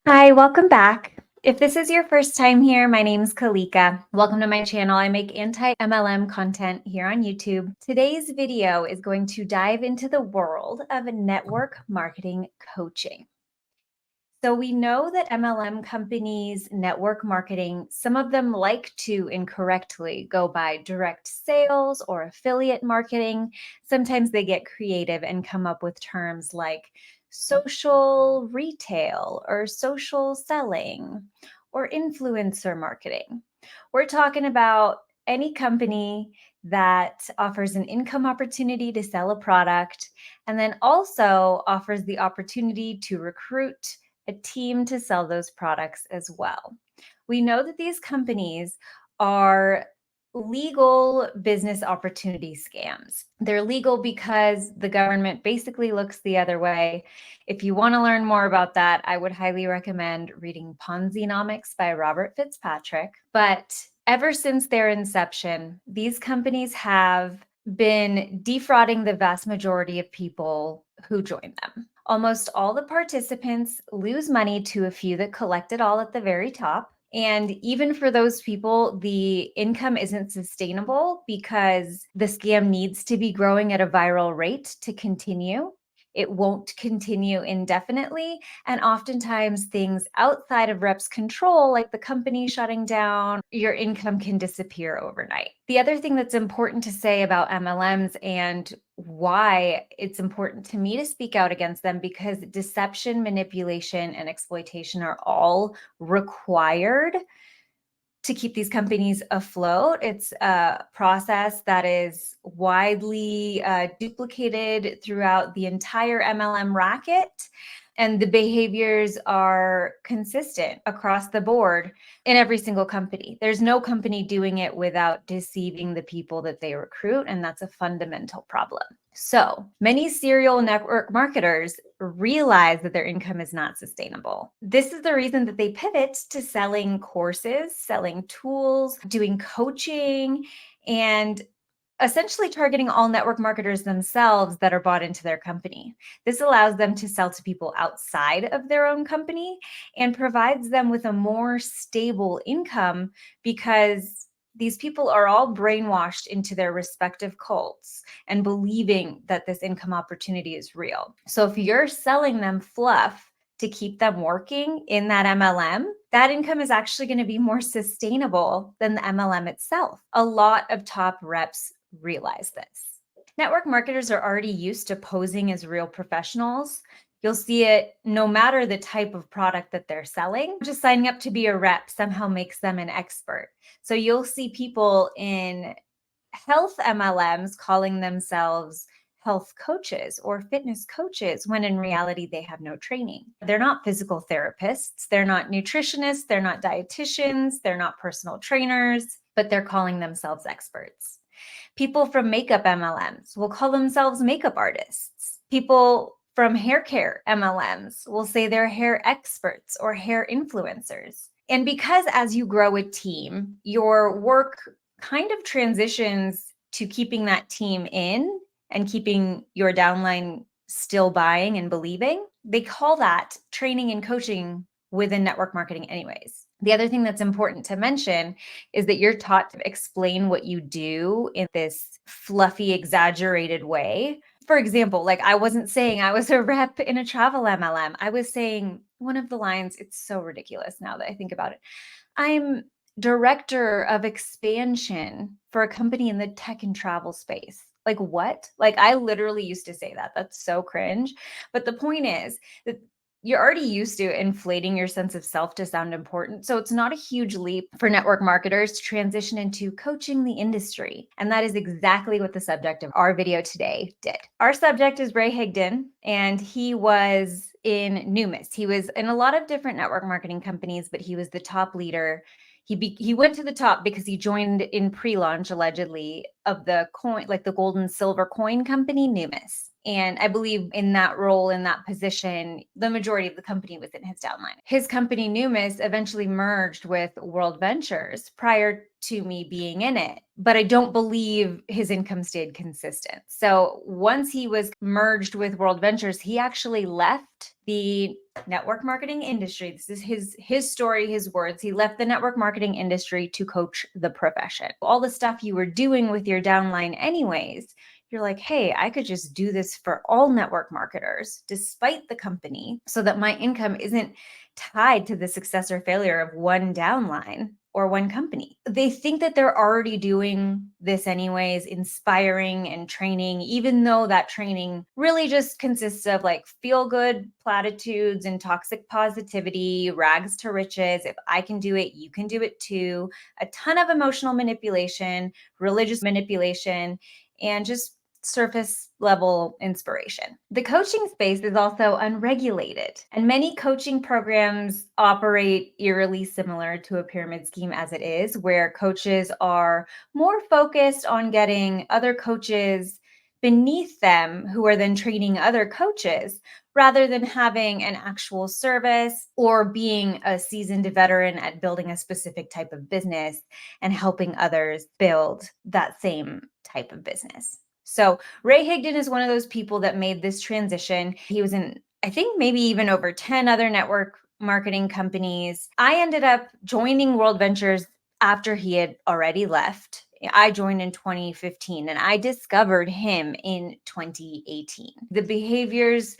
Hi, welcome back. If this is your first time here, my name's Kalika. Welcome to my channel. I make anti-MLM content here on YouTube. Today's video is going to dive into the world of network marketing coaching. So we know that MLM companies, network marketing, some of them like to incorrectly go by direct sales or affiliate marketing. Sometimes they get creative and come up with terms like social retail or social selling or influencer marketing. We're talking about any company that offers an income opportunity to sell a product and then also offers the opportunity to recruit a team to sell those products as well. We know that these companies are legal business opportunity scams. They're legal because the government basically looks the other way. If you want to learn more about that, I would highly recommend reading Ponzinomics by Robert Fitzpatrick. But ever since their inception, these companies have been defrauding the vast majority of people who join them. Almost all the participants lose money to a few that collect it all at the very top. And even for those people, the income isn't sustainable because the scam needs to be growing at a viral rate to continue. It won't continue indefinitely. And oftentimes, things outside of reps' control, like the company shutting down, your income can disappear overnight. The other thing that's important to say about MLMs and why it's important to me to speak out against them, because deception, manipulation, and exploitation are all required to keep these companies afloat. It's a process that is widely duplicated throughout the entire MLM racket. And the behaviors are consistent across the board in every single company. There's no company doing it without deceiving the people that they recruit, and that's a fundamental problem. So many serial network marketers realize that their income is not sustainable. This is the reason that they pivot to selling courses, selling tools, doing coaching, and essentially targeting all network marketers themselves that are bought into their company. This allows them to sell to people outside of their own company and provides them with a more stable income because these people are all brainwashed into their respective cults and believing that this income opportunity is real. So if you're selling them fluff to keep them working in that MLM, that income is actually going to be more sustainable than the MLM itself. A lot of top reps realize this. Network marketers are already used to posing as real professionals. You'll see it no matter the type of product that they're selling. Just signing up to be a rep somehow makes them an expert. So you'll see people in health MLMs calling themselves health coaches or fitness coaches when in reality they have no training. They're not physical therapists, they're not nutritionists, they're not dietitians, they're not personal trainers, but they're calling themselves experts. People from makeup MLMs will call themselves makeup artists. People from hair care MLMs will say they're hair experts or hair influencers. And because as you grow a team, your work kind of transitions to keeping that team in and keeping your downline still buying and believing, they call that training and coaching within network marketing anyways. The other thing that's important to mention is that you're taught to explain what you do in this fluffy, exaggerated way. For example, like I wasn't saying I was a rep in a travel MLM. I was saying one of the lines, it's so ridiculous now that I think about it. I'm director of expansion for a company in the tech and travel space. Like what? Like I literally used to say that. That's so cringe. But the point is that you're already used to inflating your sense of self to sound important. So it's not a huge leap for network marketers to transition into coaching the industry. And that is exactly what the subject of our video today did. Our subject is Ray Higdon, and he was in Numis. He was in a lot of different network marketing companies, but he was the top leader. He went to the top because he joined in pre-launch, allegedly, of the coin, like the gold and silver coin company, Numis. And I believe in that role, in that position, the majority of the company was in his downline. His company, Numis, eventually merged with World Ventures prior to me being in it, but I don't believe his income stayed consistent. So once he was merged with World Ventures, he actually left the network marketing industry. This is his story, his words. He left the network marketing industry to coach the profession. All the stuff you were doing with your downline anyways, you're like, hey, I could just do this for all network marketers despite the company so that my income isn't tied to the success or failure of one downline or one company. They think that they're already doing this anyways, inspiring and training, even though that training really just consists of like feel good platitudes and toxic positivity, rags to riches. If I can do it, you can do it too. A ton of emotional manipulation, religious manipulation, and just surface level inspiration. The coaching space is also unregulated, and many coaching programs operate eerily similar to a pyramid scheme as it is, where coaches are more focused on getting other coaches beneath them who are then training other coaches rather than having an actual service or being a seasoned veteran at building a specific type of business and helping others build that same type of business. So Ray Higdon is one of those people that made this transition. He was in, I think, maybe even over 10 other network marketing companies. I ended up joining World Ventures after he had already left. I joined in 2015 and I discovered him in 2018. The behaviors,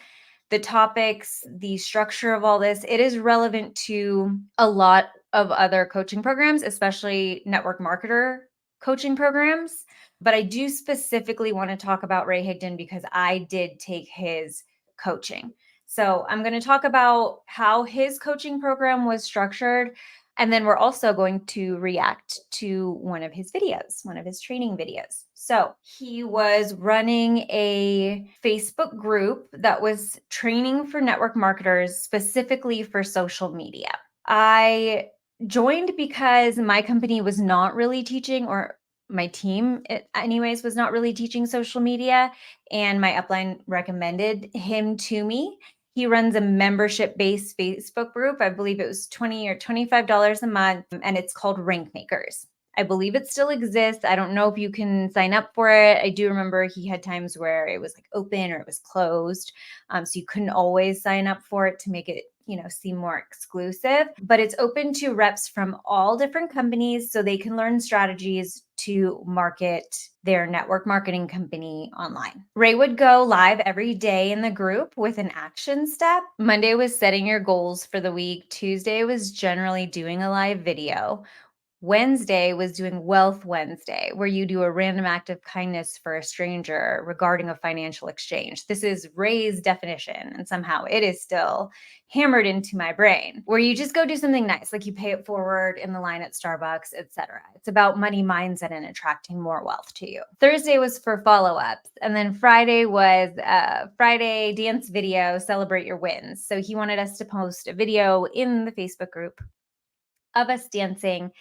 the topics, the structure of all this, it is relevant to a lot of other coaching programs, especially network marketer coaching programs. But I do specifically want to talk about Ray Higdon because I did take his coaching. So I'm going to talk about how his coaching program was structured. And then we're also going to react to one of his videos, one of his training videos. So he was running a Facebook group that was training for network marketers specifically for social media. I joined because my company was not really teaching, or my team anyways was not really teaching social media, and my upline recommended him to me. He runs a membership-based Facebook group. I believe it was $20 or $25 a month, and it's called Rankmakers. I believe it still exists. I don't know if you can sign up for it. I do remember he had times where it was like open or it was closed. So you couldn't always sign up for it to make it, seem more exclusive, but it's open to reps from all different companies so they can learn strategies to market their network marketing company online. Ray would go live every day in the group with an action step. Monday was setting your goals for the week. Tuesday was generally doing a live video. Wednesday was doing Wealth Wednesday, where you do a random act of kindness for a stranger regarding a financial exchange. This is Ray's definition, and somehow it is still hammered into my brain, where you just go do something nice, like you pay it forward in the line at Starbucks, etc. It's about money mindset and attracting more wealth to you. Thursday was for follow-ups, and then Friday was Friday dance video, celebrate your wins. So he wanted us to post a video in the Facebook group of us dancing,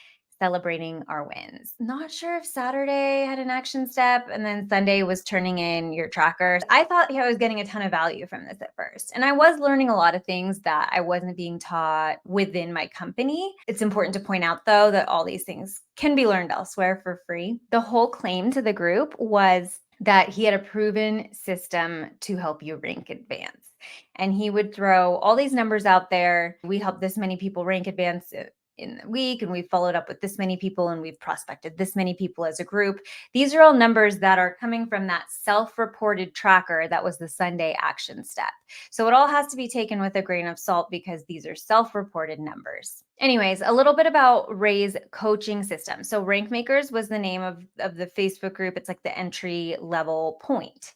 celebrating our wins. Not sure if Saturday had an action step, and then Sunday was turning in your trackers. I thought I was getting a ton of value from this at first, and I was learning a lot of things that I wasn't being taught within my company. It's important to point out, though, that all these things can be learned elsewhere for free. The whole claim to the group was that he had a proven system to help you rank advance. And he would throw all these numbers out there. We helped this many people rank advance in the week, and we've followed up with this many people, and we've prospected this many people as a group. These are all numbers that are coming from that self-reported tracker that was the Sunday action step. So it all has to be taken with a grain of salt because these are self-reported numbers. Anyways, a little bit about Ray's coaching system. So Rankmakers was the name of the Facebook group. It's like the entry level point.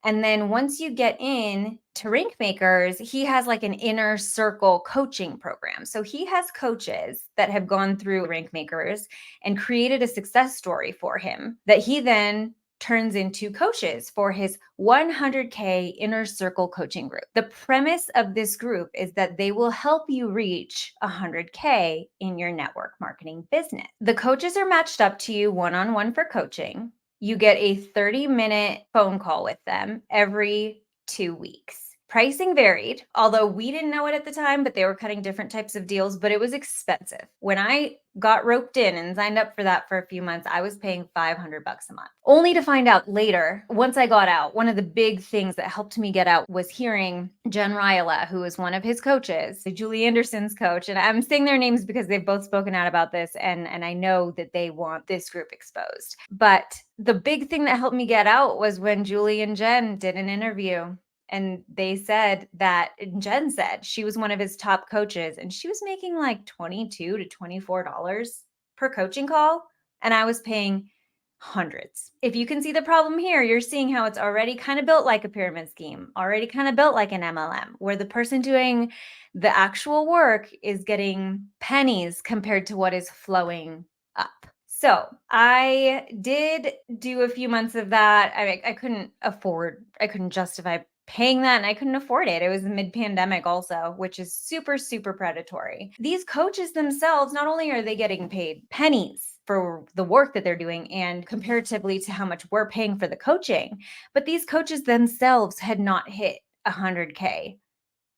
And then once you get in to Rankmakers, he has like an inner circle coaching program. So he has coaches that have gone through Rankmakers and created a success story for him that he then turns into coaches for his 100K inner circle coaching group. The premise of this group is that they will help you reach 100K in your network marketing business. The coaches are matched up to you one-on-one for coaching. You get a 30-minute phone call with them every 2 weeks. Pricing varied, although we didn't know it at the time, but they were cutting different types of deals, but it was expensive. When I got roped in and signed up for that for a few months, I was paying $500 a month. Only to find out later, once I got out, one of the big things that helped me get out was hearing Jen Ryla, who was one of his coaches, Julie Anderson's coach. And I'm saying their names because they've both spoken out about this, and I know that they want this group exposed. But the big thing that helped me get out was when Julie and Jen did an interview. And they said that Jen said she was one of his top coaches and she was making like $22 to $24 per coaching call. And I was paying hundreds. If you can see the problem here, you're seeing how it's already kind of built like a pyramid scheme, already kind of built like an MLM, where the person doing the actual work is getting pennies compared to what is flowing up. So I did do a few months of that. I couldn't justify paying that, and I couldn't afford it. It was mid-pandemic also, which is super, super predatory. These coaches themselves, not only are they getting paid pennies for the work that they're doing and comparatively to how much we're paying for the coaching, but these coaches themselves had not hit 100K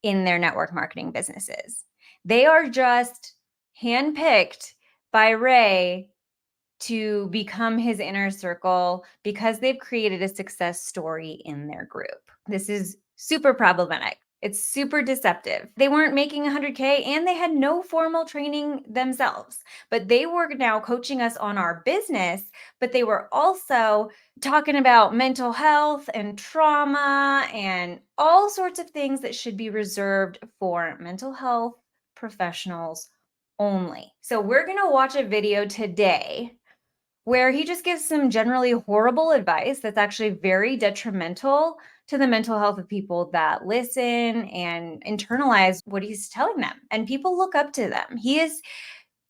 in their network marketing businesses. They are just handpicked by Ray to become his inner circle because they've created a success story in their group. This is super problematic. It's super deceptive. They weren't making 100K and they had no formal training themselves, but they were now coaching us on our business, but they were also talking about mental health and trauma and all sorts of things that should be reserved for mental health professionals only. So we're going to watch a video today where he just gives some generally horrible advice that's actually very detrimental to the mental health of people that listen and internalize what he's telling them. And people look up to them. He is,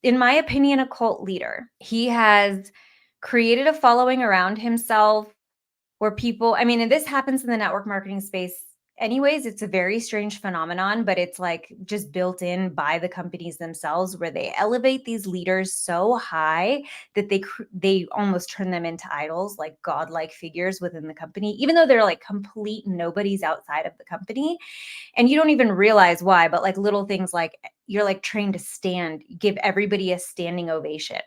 in my opinion, a cult leader. He has created a following around himself where people, I mean, and this happens in the network marketing space anyways. It's a very strange phenomenon, but it's like just built in by the companies themselves, where they elevate these leaders so high that they almost turn them into idols, like godlike figures within the company, even though they're like complete nobodies outside of the company. And you don't even realize why, but like little things like you're like trained to stand, give everybody a standing ovation.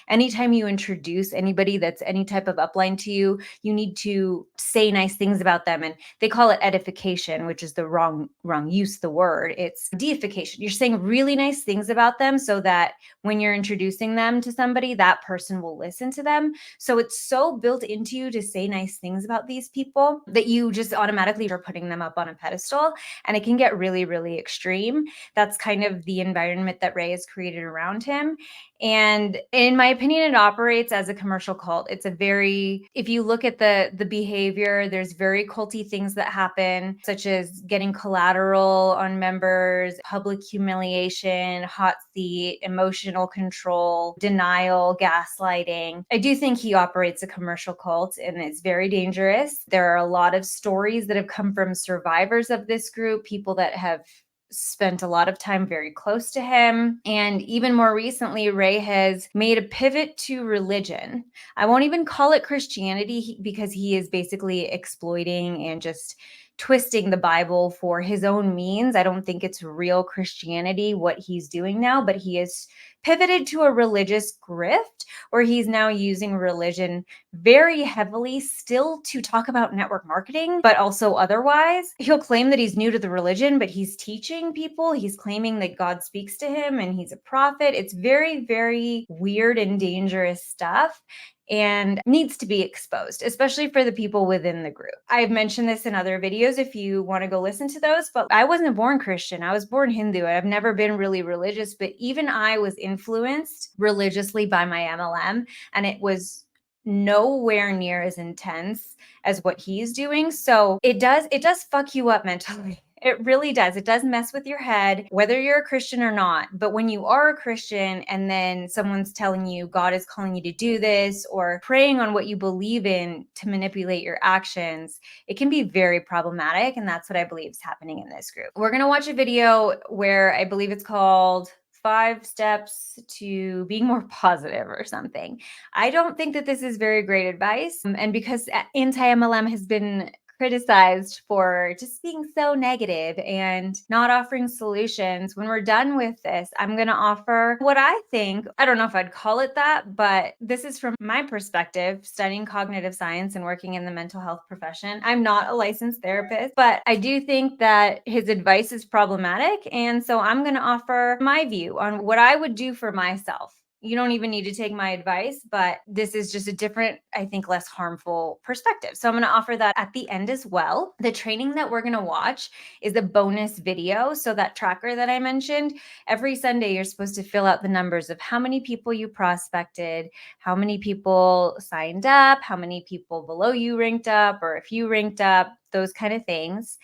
Anytime you introduce anybody that's any type of upline to you, you need to say nice things about them. And they call it edification, which is the wrong use of the word. It's deification. You're saying really nice things about them so that when you're introducing them to somebody, that person will listen to them. So it's so built into you to say nice things about these people that you just automatically are putting them up on a pedestal. And it can get really, really extreme. That's kind of the environment that Ray has created around him. And in my opinion, it operates as a commercial cult. It's a very, if you look at the behavior, there's very culty things that happen, such as getting collateral on members, public humiliation, hot seat, emotional control, denial, gaslighting. I do think he operates a commercial cult, and it's very dangerous. There are a lot of stories that have come from survivors of this group, people that have spent a lot of time very close to him. And even more recently, Ray has made a pivot to religion. I won't even call it Christianity because he is basically exploiting and just twisting the Bible for his own means. I don't think it's real Christianity, what he's doing now, but he is pivoted to a religious grift where he's now using religion very heavily still to talk about network marketing, but also otherwise. He'll claim that he's new to the religion, but he's teaching people. He's claiming that God speaks to him and he's a prophet. It's very, very weird and dangerous stuff, and needs to be exposed, especially for the people within the group. I've mentioned this in other videos if you want to go listen to those, but I wasn't born Christian. I was born Hindu. I've never been really religious, but even I was influenced religiously by my MLM, and it was nowhere near as intense as what he's doing. So it does fuck you up mentally. It really does. It does mess with your head, whether you're a Christian or not. But when you are a Christian and then someone's telling you God is calling you to do this, or preying on what you believe in to manipulate your actions, it can be very problematic. And that's what I believe is happening in this group. We're going to watch a video where I believe it's called 5 steps to being more positive or something. I don't think that this is very great advice. And because anti-MLM has been criticized for just being so negative and not offering solutions. When we're done with this, I'm going to offer what I think, I don't know if I'd call it that, but this is from my perspective, studying cognitive science and working in the mental health profession. I'm not a licensed therapist, but I do think that his advice is problematic. And so I'm going to offer my view on what I would do for myself. You don't even need to take my advice, but this is just a different, I think, less harmful perspective. So I'm going to offer that at the end as well. The training that we're going to watch is a bonus video. So that tracker that I mentioned, every Sunday, you're supposed to fill out the numbers of how many people you prospected, how many people signed up, how many people below you ranked up, or if you ranked up, those kind of things.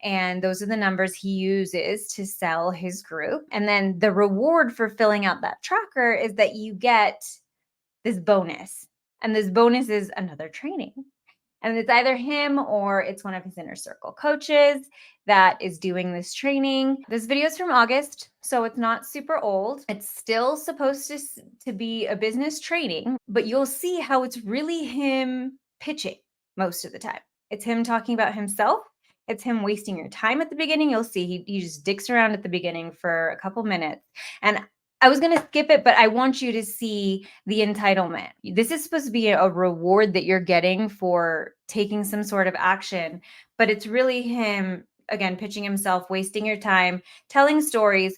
And those are the numbers he uses to sell his group. And then the reward for filling out that tracker is that you get this bonus. And this bonus is another training. And it's either him or it's one of his inner circle coaches that is doing this training. This video is from August, so it's not super old. It's still supposed to be a business training, but you'll see how it's really him pitching most of the time. It's him talking about himself. It's him wasting your time at the beginning. You'll see he just dicks around at the beginning for a couple minutes. And I was going to skip it, but I want you to see the entitlement. This is supposed to be a reward that you're getting for taking some sort of action, but it's really him, again, pitching himself, wasting your time, telling stories,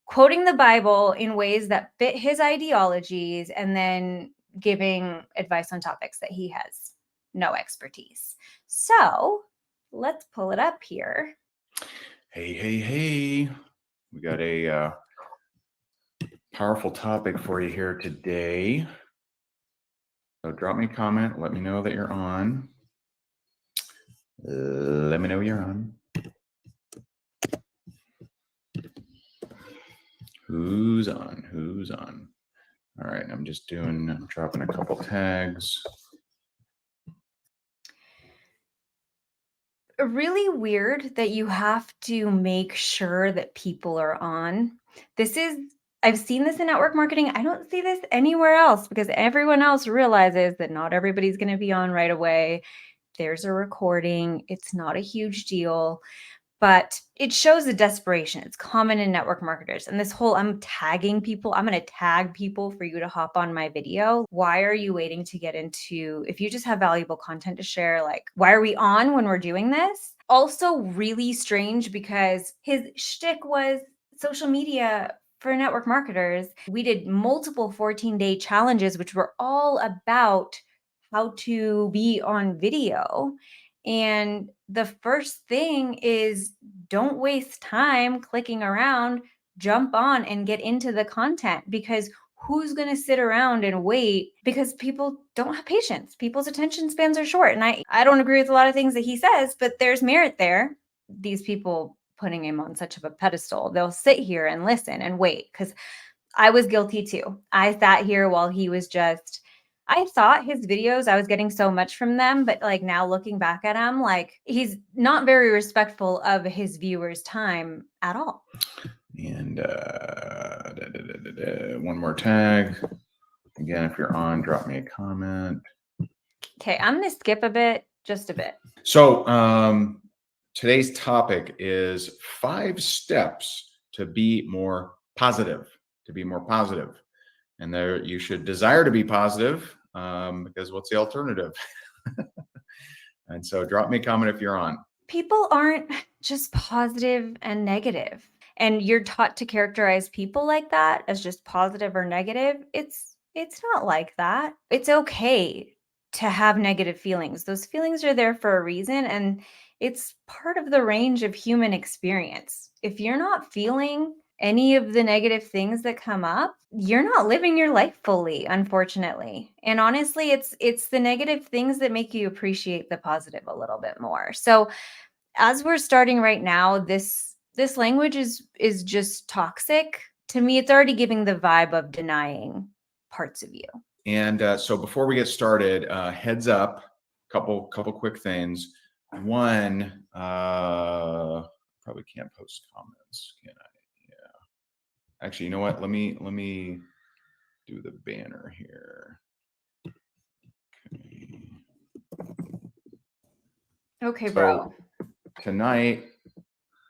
quoting the Bible in ways that fit his ideologies, and then giving advice on topics that he has no expertise. So let's pull it up here. Hey. We got a powerful topic for you here today. So drop me a comment. Let me know that you're on. Let me know you're on. Who's on? All right, I'm dropping a couple tags. Really weird that you have to make sure that people are on. I've seen this in network marketing. I don't see this anywhere else because everyone else realizes that not everybody's going to be on right away. There's a recording. It's not a huge deal, but it shows a desperation. It's common in network marketers. And this whole I'm tagging people, I'm going to tag people for you to hop on my video. Why are you waiting to get into, if you just have valuable content to share, like, why are we on when we're doing this? Also really strange because his shtick was social media for network marketers. We did multiple 14-day challenges, which were all about how to be on video. And the first thing is don't waste time clicking around, jump on and get into the content, because who's going to sit around and wait? Because people don't have patience. People's attention spans are short. And I don't agree with a lot of things that he says, but there's merit there. These people putting him on such of a pedestal, they'll sit here and listen and wait, because I was guilty too. I sat here while he was I thought his videos, I was getting so much from them, but like now looking back at him, like he's not very respectful of his viewers' time at all. And one more tag. Again, if you're on, drop me a comment. Okay, I'm going to skip just a bit. So today's topic is 5 steps to be more positive. And there you should desire to be positive, because what's the alternative? And so drop me a comment if you're on. People aren't just positive and negative. And you're taught to characterize people like that as just positive or negative. It's not like that. It's okay to have negative feelings. Those feelings are there for a reason, and it's part of the range of human experience. If you're not feeling any of the negative things that come up, you're not living your life fully, unfortunately. And honestly, it's the negative things that make you appreciate the positive a little bit more. So as we're starting right now, this language is just toxic. To me, it's already giving the vibe of denying parts of you. And so before we get started, heads up, couple quick things. One, probably can't post comments, can I? Yeah. Actually, you know what? Let me do the banner here. Okay. Okay, So bro. tonight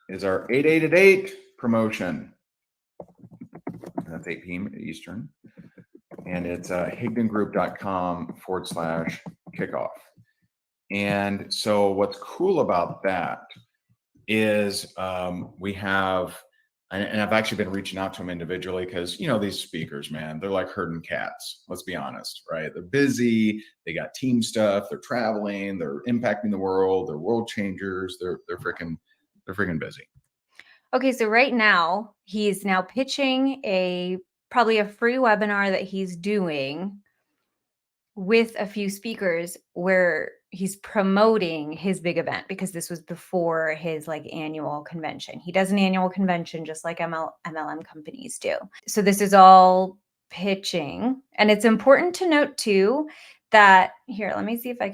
is our 888 promotion. That's 8 p.m. Eastern. And it's higdongroup.com/kickoff. And so what's cool about that is we have, and I've actually been reaching out to them individually because, these speakers, man, they're like herding cats. Let's be honest, right? They're busy. They got team stuff. They're traveling. They're impacting the world. They're world changers. They're freaking busy. Okay, so right now he's now pitching probably a free webinar that he's doing with a few speakers where he's promoting his big event, because this was before his annual convention. He does an annual convention just like MLM companies do. So this is all pitching. And it's important to note too that here, let me see if I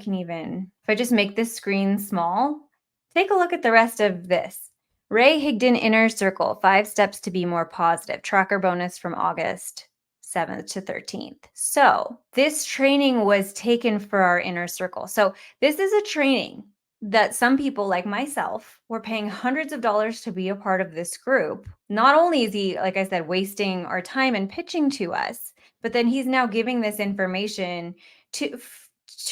just make this screen small, take a look at the rest of this. Ray Higdon Inner Circle, 5 Steps to Be More Positive, tracker bonus from August 7th to 13th. So this training was taken for our inner circle. So this is a training that some people like myself were paying hundreds of dollars to be a part of this group. Not only is he, like I said, wasting our time and pitching to us, but then he's now giving this information to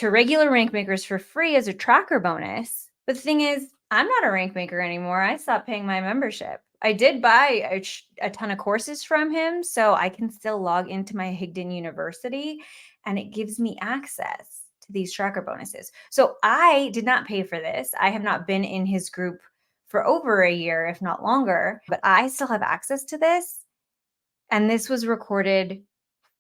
regular rank makers for free as a tracker bonus. But the thing is, I'm not a rank maker anymore. I stopped paying my membership. I did buy a ton of courses from him, so I can still log into my Higdon University, and it gives me access to these tracker bonuses. So I did not pay for this. I have not been in his group for over a year, if not longer, but I still have access to this. And this was recorded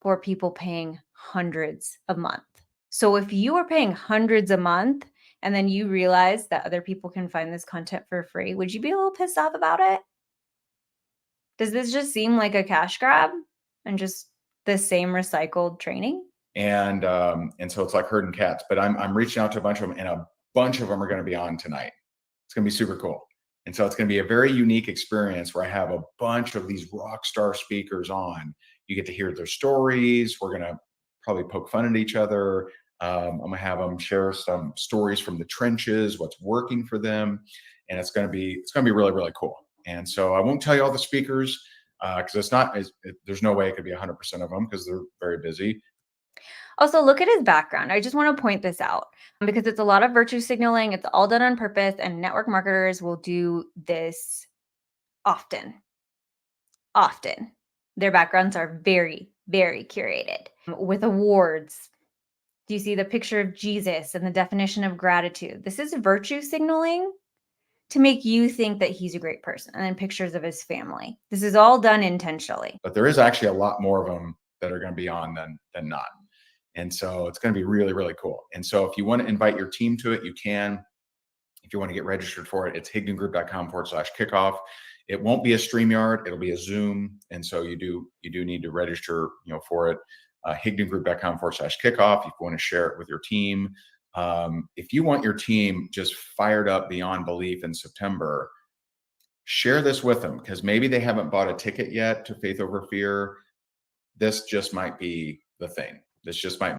for people paying hundreds a month. So if you are paying hundreds a month and then you realize that other people can find this content for free, would you be a little pissed off about it? Does this just seem like a cash grab and just the same recycled training? And so it's like herding cats. But I'm reaching out to a bunch of them, and a bunch of them are going to be on tonight. It's going to be super cool. And so it's going to be a very unique experience where I have a bunch of these rock star speakers on. You get to hear their stories. We're going to probably poke fun at each other. I'm going to have them share some stories from the trenches, what's working for them, and it's going to be really, really cool. And so I won't tell you all the speakers because there's no way it could be 100% of them because they're very busy. Also, look at his background. I just want to point this out because it's a lot of virtue signaling. It's all done on purpose, and network marketers will do this often. Often. Their backgrounds are very, very curated with awards. Do you see the picture of Jesus and the definition of gratitude? This is virtue signaling to make you think that he's a great person, and then pictures of his family. This is all done intentionally. But there is actually a lot more of them that are going to be on than not. And so it's going to be really, really cool. And so if you want to invite your team to it, you can. If you want to get registered for it, it's higdongroup.com/kickoff. It won't be a StreamYard. It'll be a Zoom. And so you do need to register, for it. higdongroup.com/kickoff. If you want to share it with your team. If you want your team just fired up beyond belief in September, share this with them because maybe they haven't bought a ticket yet to Faith Over Fear. This just might be the thing. This just might.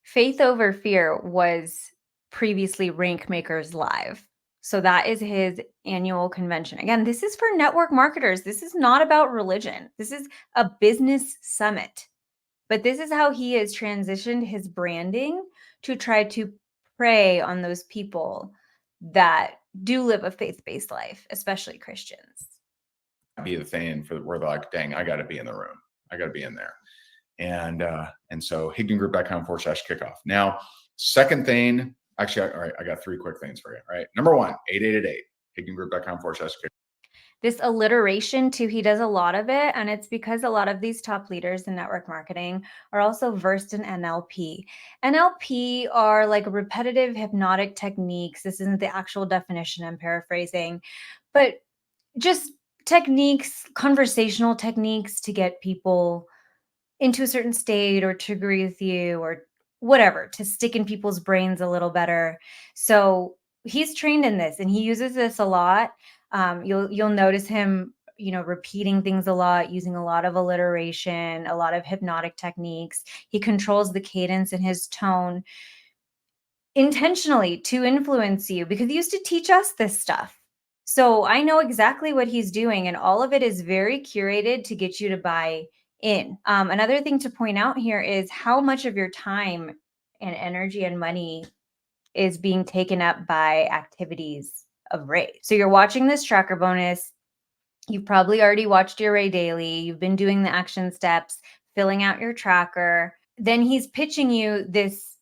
Faith Over Fear was previously Rankmakers Live. So that is his annual convention. Again, this is for network marketers. This is not about religion. This is a business summit. But this is how he has transitioned his branding to try to prey on those people that do live a faith-based life, especially Christians. Be the thing for where they're like, dang, I got to be in the room. I got to be in there. And so higdongroup.com/kickoff. Now, second thing, actually, all right, I got 3 quick things for you. All right. Number 1, 8888, higdongroup.com/kickoff. This alliteration too, he does a lot of it. And it's because a lot of these top leaders in network marketing are also versed in NLP. NLP are like repetitive hypnotic techniques. This isn't the actual definition, I'm paraphrasing, but just techniques, conversational techniques to get people into a certain state or to agree with you or whatever, to stick in people's brains a little better. So he's trained in this and he uses this a lot. You'll notice him, repeating things a lot, using a lot of alliteration, a lot of hypnotic techniques. He controls the cadence in his tone. intentionally to influence you because he used to teach us this stuff. So I know exactly what he's doing, and all of it is very curated to get you to buy in. Another thing to point out here is how much of your time and energy and money is being taken up by activities of Ray. So you're watching this tracker bonus. You've probably already watched your Ray daily. You've been doing the action steps, filling out your tracker. Then he's pitching you this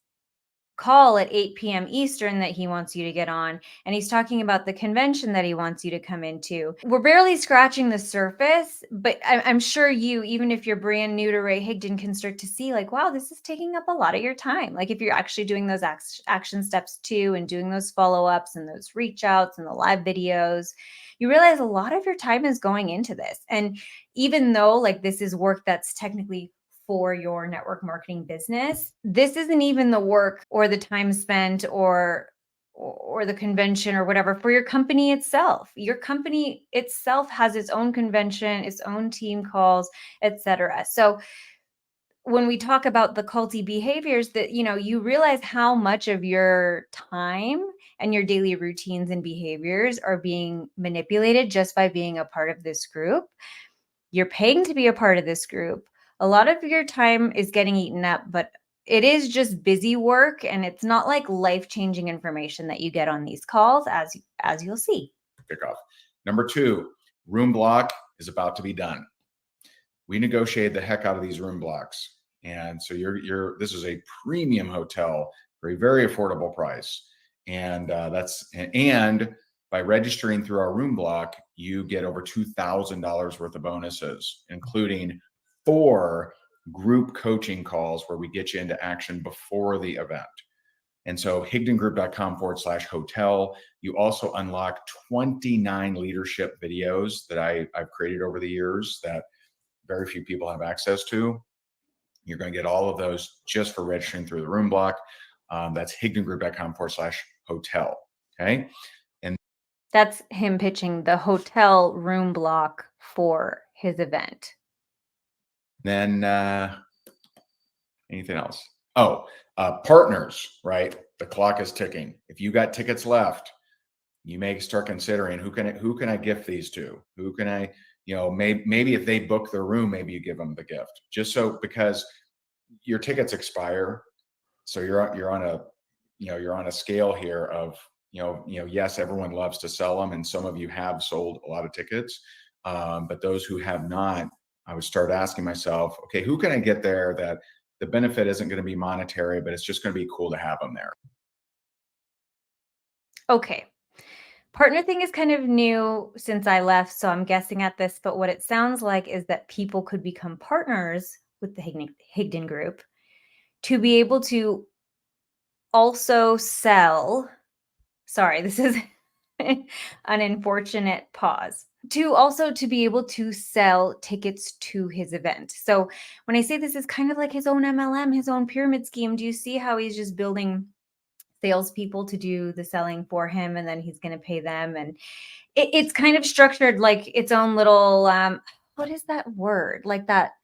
call at 8 p.m. Eastern that he wants you to get on. And he's talking about the convention that he wants you to come into. We're barely scratching the surface, but I'm sure you, even if you're brand new to Ray Higdon, can start to see like, wow, this is taking up a lot of your time. Like if you're actually doing those action steps too, and doing those follow-ups and those reach outs and the live videos, you realize a lot of your time is going into this. And even though like this is work that's technically for your network marketing business, this isn't even the work or the time spent or the convention or whatever for your company itself. Your company itself has its own convention, its own team calls, etc. So when we talk about the culty behaviors, that you realize how much of your time and your daily routines and behaviors are being manipulated just by being a part of this group. You're paying to be a part of this group. A lot of your time is getting eaten up, but it is just busy work, and it's not like life-changing information that you get on these calls, as you'll see. Kickoff. Number 2, room block is about to be done. We negotiated the heck out of these room blocks, and so this is a premium hotel for a very affordable price, and by registering through our room block, you get over $2,000 worth of bonuses, including 4 group coaching calls where we get you into action before the event. And so higdongroup.com/hotel. You also unlock 29 leadership videos that I've created over the years that very few people have access to. You're going to get all of those just for registering through the room block. That's higdongroup.com/hotel. Okay. That's him pitching the hotel room block for his event. Then anything else? Oh, partners, right? The clock is ticking. If you got tickets left, you may start considering who can I gift these to? Who can I, maybe if they book their room, maybe you give them the gift. Just so, because your tickets expire. So you're on a scale here of, yes, everyone loves to sell them, and some of you have sold a lot of tickets. But those who have not, I would start asking myself, okay, who can I get there that the benefit isn't going to be monetary, but it's just going to be cool to have them there? Okay. Partner thing is kind of new since I left, so I'm guessing at this, but what it sounds like is that people could become partners with the Higdon group to be able to also sell. Sorry, this is an unfortunate pause. To be able to sell tickets to his event. So when I say this is kind of like his own MLM, his own pyramid scheme, do you see how he's just building salespeople to do the selling for him, and then he's going to pay them? And it's kind of structured like its own little, what is that word? Like that,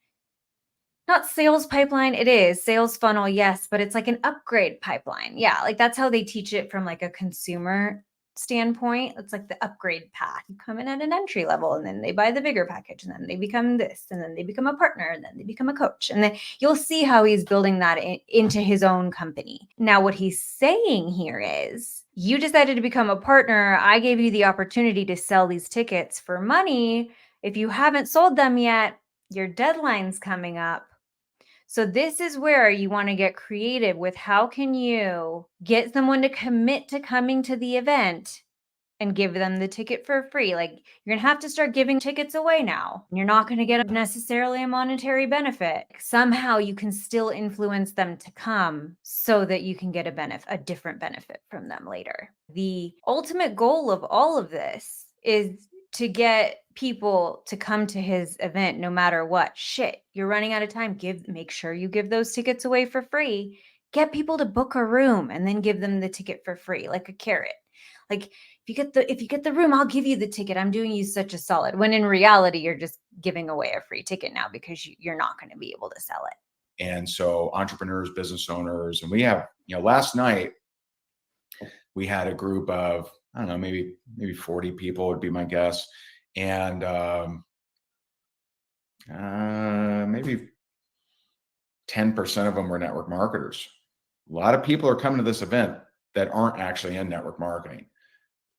not sales pipeline. It is sales funnel. Yes. But it's like an upgrade pipeline. Yeah. Like that's how they teach it from like a consumer standpoint. It's like the upgrade path. You come in at an entry level, and then they buy the bigger package, and then they become this, and then they become a partner, and then they become a coach. And then you'll see how he's building that into his own company. Now, what he's saying here is, you decided to become a partner. I gave you the opportunity to sell these tickets for money. If you haven't sold them yet, your deadline's coming up. So this is where you want to get creative with how can you get someone to commit to coming to the event and give them the ticket for free. Like, you're going to have to start giving tickets away now. You're not going to get necessarily a monetary benefit. Somehow you can still influence them to come so that you can get a different benefit from them later. The ultimate goal of all of this is to get people to come to his event no matter what. Shit, you're running out of time. Make sure you give those tickets away for free. Get people to book a room and then give them the ticket for free, like a carrot. Like, if you get the room, I'll give you the ticket. I'm doing you such a solid. When in reality, you're just giving away a free ticket now because you're not going to be able to sell it. And so entrepreneurs, business owners, and we have, last night we had a group of, I don't know, maybe 40 people would be my guess. And maybe 10% of them were network marketers. A lot of people are coming to this event that aren't actually in network marketing.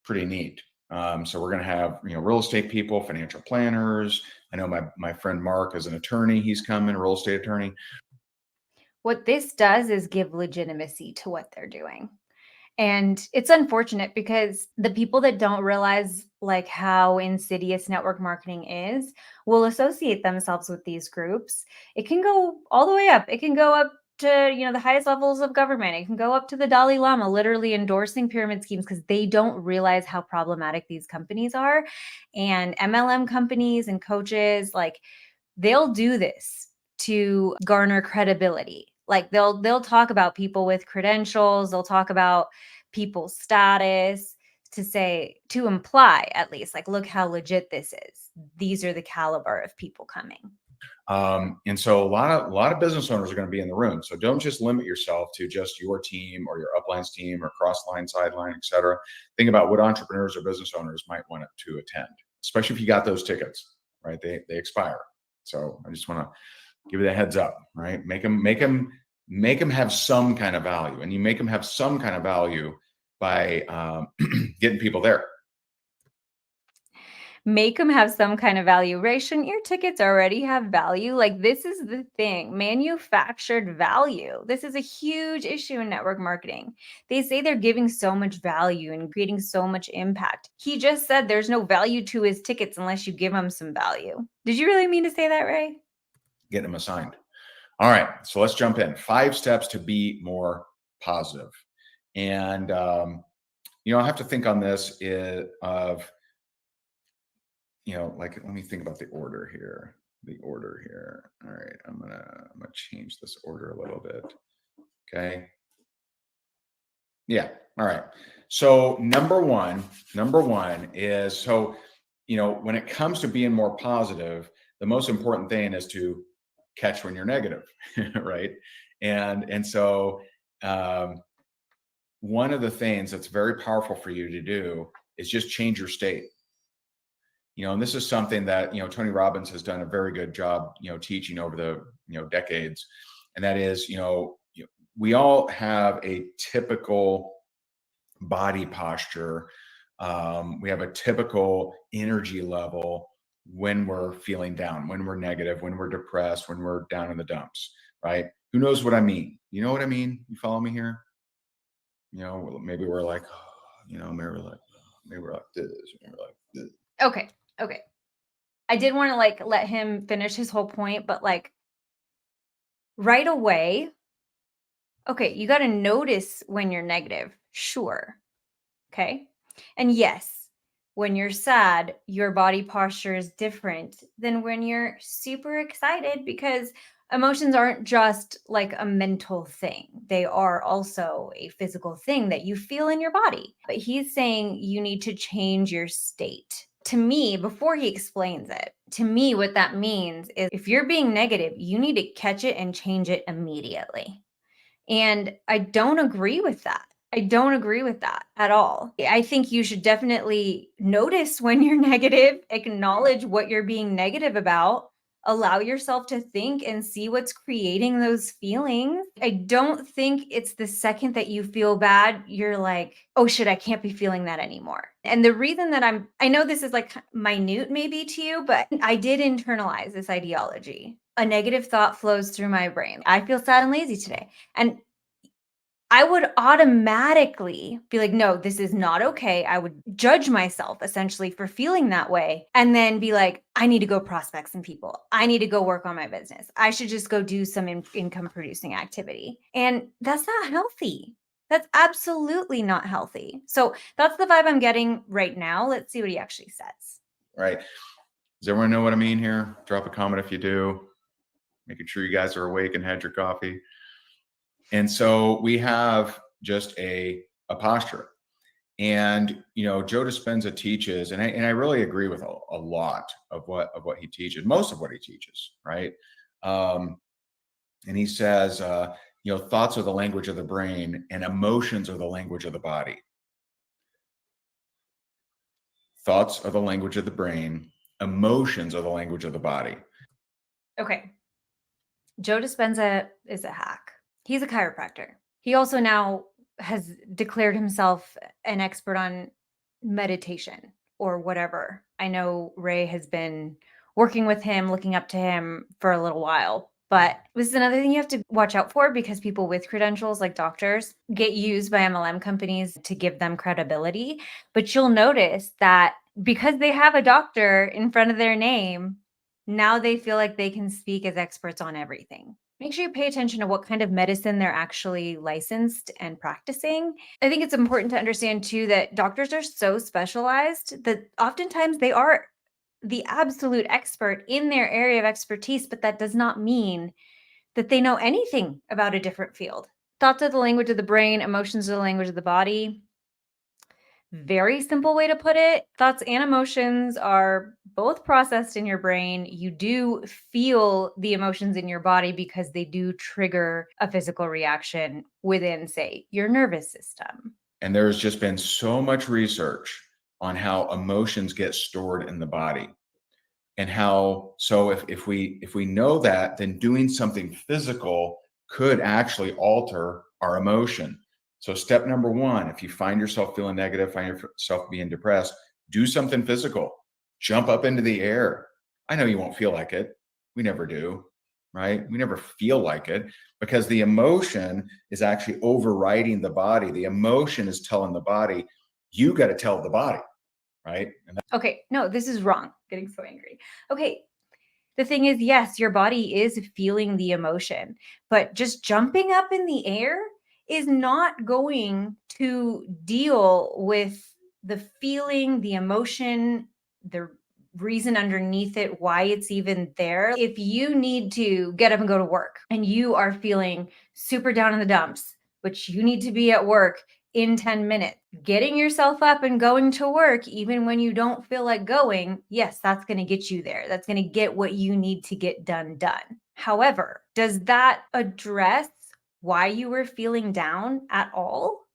Pretty neat. So we're going to have, real estate people, financial planners. I know my friend Mark is an attorney. He's coming, a real estate attorney. What this does is give legitimacy to what they're doing. And it's unfortunate because the people that don't realize like how insidious network marketing is will associate themselves with these groups. It can go all the way up. It can go up to, the highest levels of government. It can go up to the Dalai Lama literally endorsing pyramid schemes because they don't realize how problematic these companies are. And MLM companies and coaches, like they'll do this to garner credibility. Like they'll talk about people with credentials, they'll talk about people's status to imply at least like, look how legit this is. These are the caliber of people coming. And so a lot of business owners are going to be in the room. So don't just limit yourself to just your team or your uplines team or crossline, sideline, et cetera. Think about what entrepreneurs or business owners might want to attend, especially if you got those tickets, right? They expire. So I just want to give you the heads up, right? Make them have some kind of value, and you make them have some kind of value by getting people there. Make them have some kind of value. Ray, shouldn't your tickets already have value? Like this is the thing, manufactured value. This is a huge issue in network marketing. They say they're giving so much value and creating so much impact. He just said there's no value to his tickets unless you give him some value. Did you really mean to say that, Ray? Get them assigned. All right, so let's jump in. 5 steps to be more positive. And, I have to think on this let me think about the order here. All right, I'm gonna change this order a little bit. Okay. Yeah. All right. So number one is, when it comes to being more positive, the most important thing is to catch when you're negative, right? And so one of the things that's very powerful for you to do is just change your state. And this is something that, Tony Robbins has done a very good job, teaching over the, decades. And that is, we all have a typical body posture. We have a typical energy level when we're feeling down, when we're negative, when we're depressed, when we're down in the dumps, right? Who knows what I mean? You know what I mean? You follow me here? Maybe we're like, maybe we're like this, maybe we're like this. Okay. I did want to like let him finish his whole point, but like right away, okay, you got to notice when you're negative. Sure. Okay. And yes, when you're sad, your body posture is different than when you're super excited because emotions aren't just like a mental thing. They are also a physical thing that you feel in your body. But he's saying you need to change your state. To me, before he explains it, to me, what that means is if you're being negative, you need to catch it and change it immediately. And I don't agree with that. I don't agree with that at all. I think you should definitely notice when you're negative, acknowledge what you're being negative about, allow yourself to think and see what's creating those feelings. I don't think it's the second that you feel bad, you're like, oh shit, I can't be feeling that anymore. And the reason that I know this is like minute maybe to you, but I did internalize this ideology. A negative thought flows through my brain. I feel sad and lazy today. And I would automatically be like, no, this is not okay. I would judge myself essentially for feeling that way and then be like, I need to go prospect some people. I need to go work on my business. I should just go do some income producing activity. And that's not healthy. That's absolutely not healthy. So that's the vibe I'm getting right now. Let's see what he actually says. Right. Does everyone know what I mean here? Drop a comment if you do. Making sure you guys are awake and had your coffee. And so we have just a posture. And Joe Dispenza teaches, and I really agree with a lot of what he teaches, most of what he teaches, right? And he says, thoughts are the language of the brain, and emotions are the language of the body. Thoughts are the language of the brain. Emotions are the language of the body. Okay. Joe Dispenza is a hack. He's a chiropractor. He also now has declared himself an expert on meditation or whatever. I know Ray has been working with him, looking up to him for a little while. But this is another thing you have to watch out for, because people with credentials, like doctors, get used by MLM companies to give them credibility. But you'll notice that because they have a doctor in front of their name, now they feel like they can speak as experts on everything. Make sure you pay attention to what kind of medicine they're actually licensed and practicing. I think it's important to understand too that doctors are so specialized that oftentimes they are the absolute expert in their area of expertise, but that does not mean that they know anything about a different field. Thoughts are the language of the brain, emotions are the language of the body. Very simple way to put it. Thoughts and emotions are both processed in your brain. You do feel the emotions in your body because they do trigger a physical reaction within, say, your nervous system. And there's just been so much research on how emotions get stored in the body. And how, so if we know that, then doing something physical could actually alter our emotion. So step number one, if you find yourself feeling negative, find yourself being depressed, do something physical. Jump up into the air. I know you won't feel like it. We never do, right? We never feel like it, because the emotion is actually overriding the body. The emotion is telling the body, you got to tell the body, right? Okay, no, this is wrong. Getting so angry. Okay, the thing is, yes, your body is feeling the emotion, but just jumping up in the air is not going to deal with the feeling, the emotion, the reason underneath it, why it's even there. If you need to get up and go to work and you are feeling super down in the dumps, which you need to be at work in 10 minutes, getting yourself up and going to work, even when you don't feel like going, yes, that's going to get you there. That's going to get what you need to get done. However, does that address why you were feeling down at all?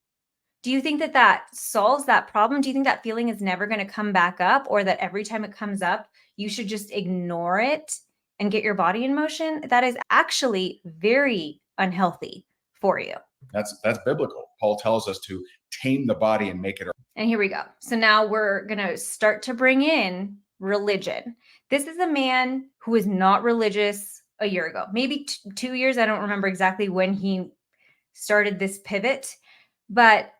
Do you think that that solves that problem? Do you think that feeling is never going to come back up, or that every time it comes up, you should just ignore it and get your body in motion? That is actually very unhealthy for you. That's biblical. Paul tells us to tame the body and make it. And here we go. So now we're going to start to bring in religion. This is a man who was not religious a year ago, maybe 2 years. I don't remember exactly when he started this pivot, but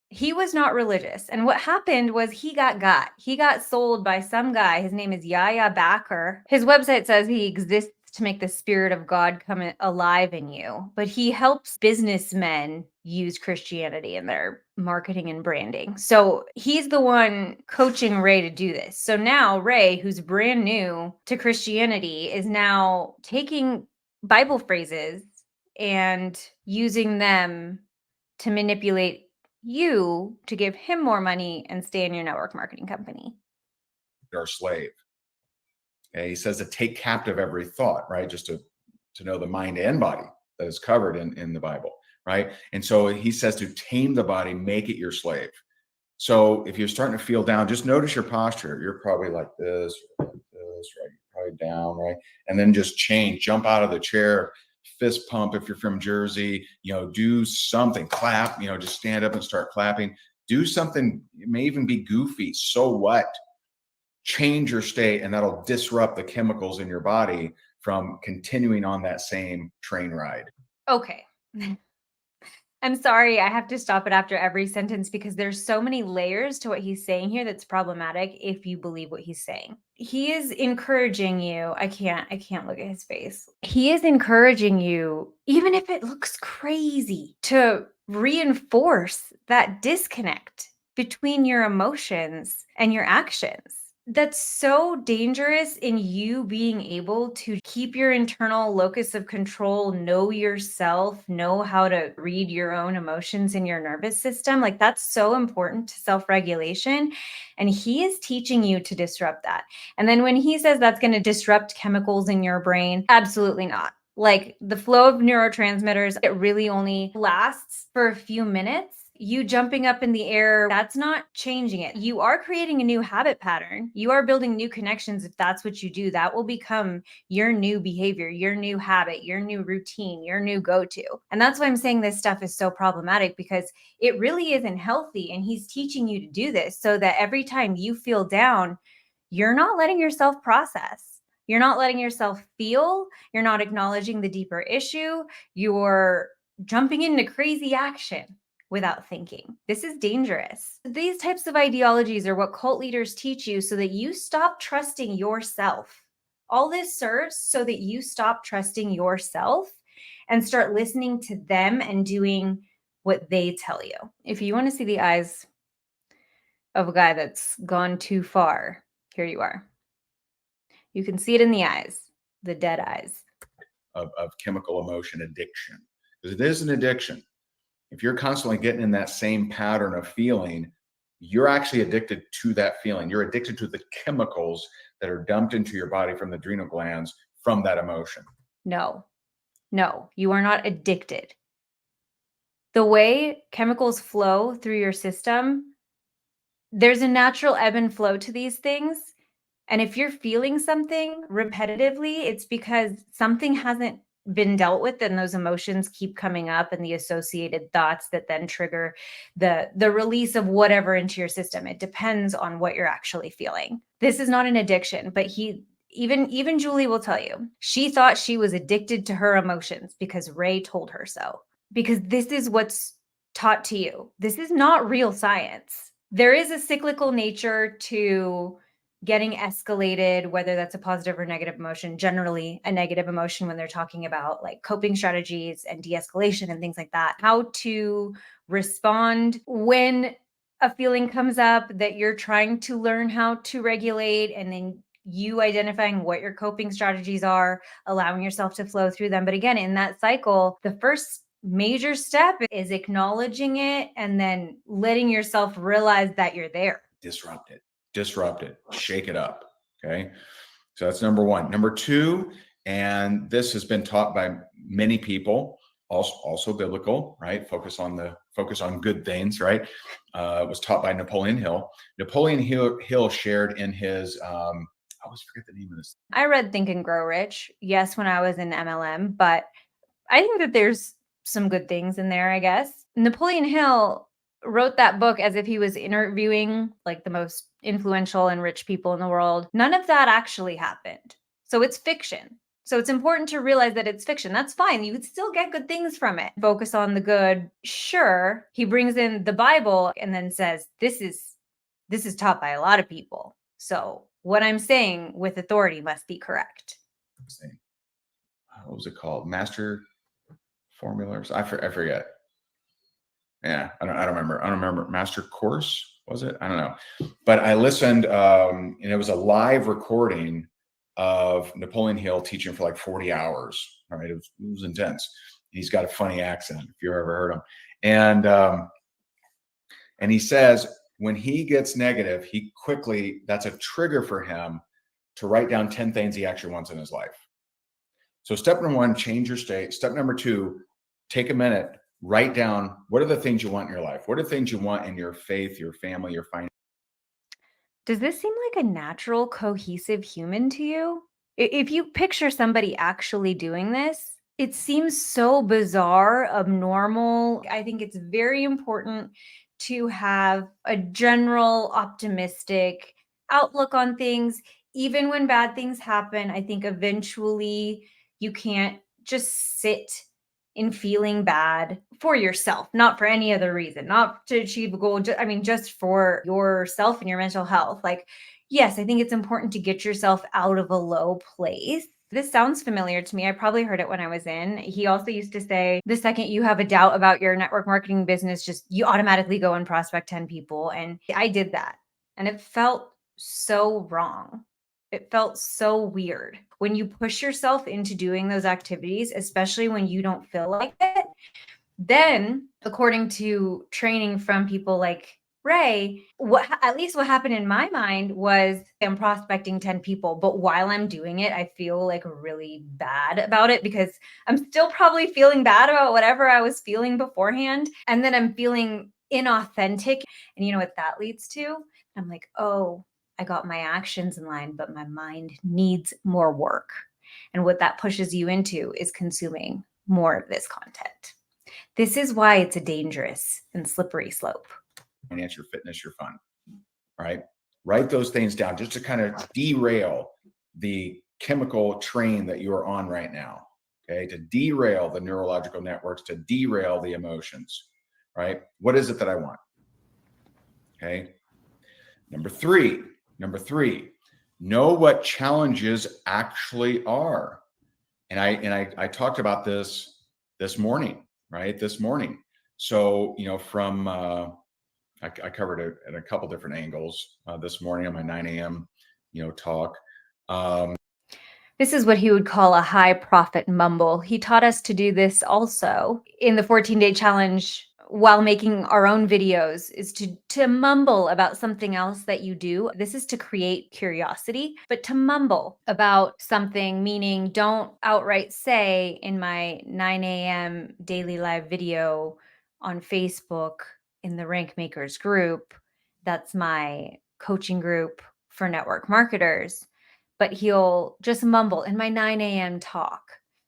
he was not religious. And what happened was he got sold by some guy. His name is Yahya Backer. His website says he exists to make the spirit of God come alive in you, but he helps businessmen use Christianity in their marketing and branding. So he's the one coaching Ray to do this. So now Ray, who's brand new to Christianity, is now taking Bible phrases and using them to manipulate you to give him more money and stay in your network marketing company. Our slave. Okay, he says to take captive every thought, right? Just to know the mind and body that is covered in the Bible, right? And so he says to tame the body, make it your slave. So if you're starting to feel down, just notice your posture. You're probably like this, right? You're probably down, right? And then just jump out of the chair, fist pump if you're from Jersey, do something, clap, just stand up and start clapping. Do something, it may even be goofy. So what? Change your state, and that'll disrupt the chemicals in your body from continuing on that same train ride. Okay. I'm sorry, I have to stop it after every sentence because there's so many layers to what he's saying here that's problematic if you believe what he's saying. He is encouraging you. I can't look at his face. He is encouraging you, even if it looks crazy, to reinforce that disconnect between your emotions and your actions. That's so dangerous in you being able to keep your internal locus of control, know yourself, know how to read your own emotions in your nervous system. Like, that's so important to self-regulation. And he is teaching you to disrupt that. And then when he says that's going to disrupt chemicals in your brain, absolutely not. Like, the flow of neurotransmitters, it really only lasts for a few minutes. you jumping up in the air, that's not changing it. You are creating a new habit pattern. You are building new connections. If that's what you do, that will become your new behavior, your new habit, your new routine, your new go-to. And that's why I'm saying this stuff is so problematic, because it really isn't healthy. And he's teaching you to do this so that every time you feel down, you're not letting yourself process. You're not letting yourself feel. You're not acknowledging the deeper issue. You're jumping into crazy action without thinking. This is dangerous. These types of ideologies are what cult leaders teach you so that you stop trusting yourself. All this serves so that you stop trusting yourself and start listening to them and doing what they tell you. If you want to see the eyes of a guy that's gone too far, here you are. You can see it in the eyes, the dead eyes. Of chemical emotion addiction, because it is an addiction. If you're constantly getting in that same pattern of feeling, you're actually addicted to that feeling. You're addicted to the chemicals that are dumped into your body from the adrenal glands from that emotion. No, you are not addicted. The way chemicals flow through your system, there's a natural ebb and flow to these things. And if you're feeling something repetitively, it's because something hasn't been dealt with, and those emotions keep coming up, and the associated thoughts that then trigger the release of whatever into your system. It depends on what you're actually feeling. This is not an addiction, but even Julie will tell you, she thought she was addicted to her emotions because Ray told her so. Because this is what's taught to you. This is not real science. There is a cyclical nature to getting escalated, whether that's a positive or negative emotion, generally a negative emotion when they're talking about like coping strategies and de-escalation and things like that. How to respond when a feeling comes up that you're trying to learn how to regulate, and then you identifying what your coping strategies are, allowing yourself to flow through them. But again, in that cycle, the first major step is acknowledging it and then letting yourself realize that you're there. Disrupt it, shake it up. Okay. So that's number one. Number two, and this has been taught by many people, also biblical, right? Focus on good things, right? It was taught by Napoleon Hill. Napoleon Hill shared in his, I always forget the name of this. I read Think and Grow Rich, yes, when I was in MLM, but I think that there's some good things in there, I guess. Napoleon Hill wrote that book as if he was interviewing like the most influential and rich people in the world. None of that actually happened. So it's fiction. So it's important to realize that it's fiction. That's fine. You could still get good things from it. Focus on the good. Sure, he brings in the Bible and then says, this is taught by a lot of people. So what I'm saying with authority must be correct. What was it called? Master formulas? I forget. Yeah, I don't remember. I don't remember. Master course, was it? I don't know. But I listened, and it was a live recording of Napoleon Hill teaching for like 40 hours. All right, it was intense. He's got a funny accent, if you've ever heard him. And he says when he gets negative, that's a trigger for him to write down 10 things he actually wants in his life. So step number one, change your state. Step number two, take a minute, write down what are the things you want in your life? What are the things you want in your faith, your family, your finance? Does this seem like a natural, cohesive human to you? If you picture somebody actually doing this, it seems so bizarre, abnormal. I think it's very important to have a general optimistic outlook on things. Even when bad things happen, I think eventually you can't just sit in feeling bad for yourself, not for any other reason, not to achieve a goal. Just for yourself and your mental health. Like, yes, I think it's important to get yourself out of a low place. This sounds familiar to me. I probably heard it when I was in. He also used to say, the second you have a doubt about your network marketing business, just you automatically go and prospect 10 people. And I did that. And it felt so wrong. It felt so weird. When you push yourself into doing those activities, especially when you don't feel like it, then according to training from people like Ray, at least what happened in my mind was I'm prospecting 10 people, but while I'm doing it, I feel like really bad about it because I'm still probably feeling bad about whatever I was feeling beforehand. And then I'm feeling inauthentic. And you know what that leads to? I'm like, oh, I got my actions in line, but my mind needs more work. And what that pushes you into is consuming more of this content. This is why it's a dangerous and slippery slope. Finance your fitness, your fun, right? Write those things down just to kind of derail the chemical train that you are on right now, okay? To derail the neurological networks, to derail the emotions, right? What is it that I want? Okay. Number three, know what challenges actually are. And I talked about this morning, right? This morning. So, from I covered it at a couple different angles this morning on my 9 a.m. Talk. This is what he would call a high profit mumble. He taught us to do this also in the 14-day challenge while making our own videos, is to mumble about something else that you do. This is to create curiosity, but to mumble about something, meaning don't outright say in my 9 a.m. daily live video on Facebook in the Rankmakers group, that's my coaching group for network marketers, but he'll just mumble in my 9 a.m. talk.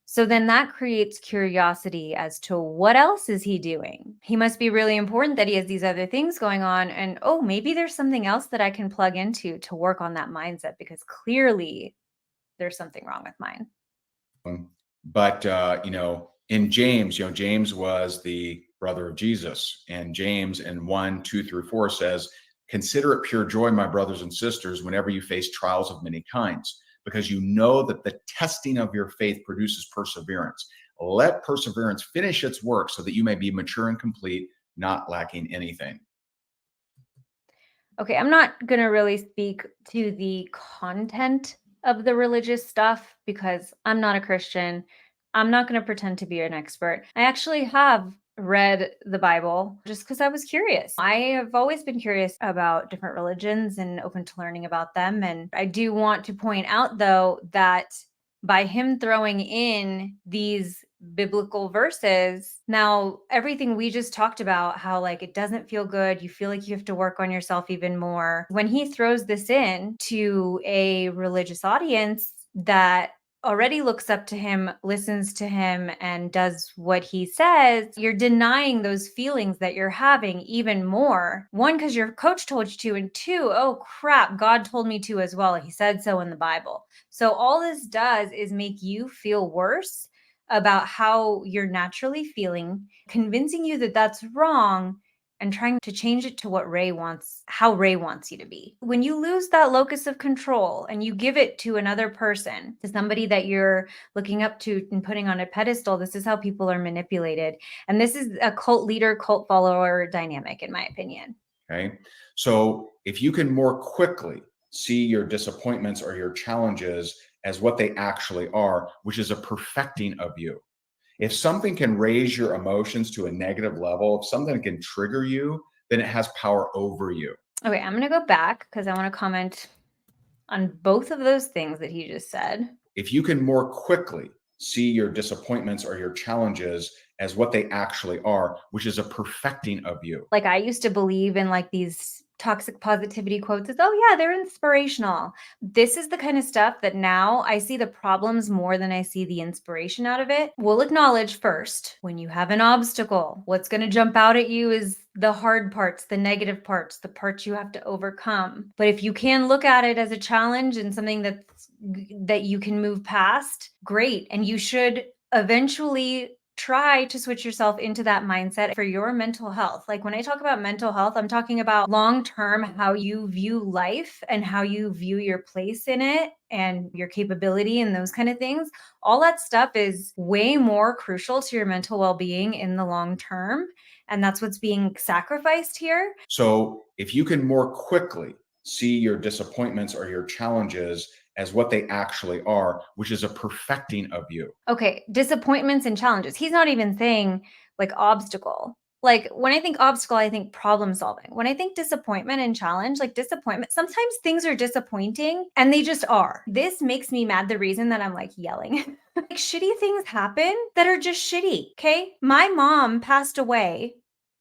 So then that creates curiosity as to what else is he doing? He must be really important that he has these other things going on. And oh, maybe there's something else that I can plug into to work on that mindset, because clearly there's something wrong with mine. But, in James, James was the brother of Jesus. And James in 1:2-4 says, "Consider it pure joy, my brothers and sisters, whenever you face trials of many kinds, because you know that the testing of your faith produces perseverance. Let perseverance finish its work so that you may be mature and complete, not lacking anything." Okay, I'm not going to really speak to the content of the religious stuff because I'm not a Christian. I'm not going to pretend to be an expert. I actually have read the Bible just because I was curious. I have always been curious about different religions and open to learning about them. And I do want to point out, though, that by him throwing in these biblical verses, now everything we just talked about, how like it doesn't feel good, you feel like you have to work on yourself even more, when he throws this in to a religious audience that already looks up to him, listens to him, and does what he says, you're denying those feelings that you're having even more. One, because your coach told you to, and two, oh crap, God told me to as well. He said so in the Bible. So all this does is make you feel worse about how you're naturally feeling, convincing you that that's wrong, and trying to change it to what Ray wants, how Ray wants you to be. When you lose that locus of control and you give it to another person, to somebody that you're looking up to and putting on a pedestal, this is how people are manipulated. And this is a cult leader, cult follower dynamic, in my opinion. Okay. So if you can more quickly see your disappointments or your challenges as what they actually are, which is a perfecting of you. If something can raise your emotions to a negative level, if something can trigger you, then it has power over you. Okay, I'm going to go back because I want to comment on both of those things that he just said. If you can more quickly see your disappointments or your challenges as what they actually are, which is a perfecting of you. Like I used to believe in like these toxic positivity quotes is, oh yeah, they're inspirational. This is the kind of stuff that now I see the problems more than I see the inspiration out of it. We'll acknowledge first, when you have an obstacle, what's going to jump out at you is the hard parts, the negative parts, the parts you have to overcome. But if you can look at it as a challenge and something that you can move past, great. And you should eventually try to switch yourself into that mindset for your mental health. Like when I talk about mental health, I'm talking about long-term, how you view life and how you view your place in it and your capability and those kind of things. All that stuff is way more crucial to your mental well-being in the long term. And that's what's being sacrificed here. So if you can more quickly see your disappointments or your challenges as what they actually are, which is a perfecting of you. Okay, disappointments and challenges. He's not even saying like obstacle. Like when I think obstacle, I think problem solving. When I think disappointment and challenge, like disappointment, sometimes things are disappointing and they just are. This makes me mad. The reason that I'm like yelling, like shitty things happen that are just shitty. Okay. My mom passed away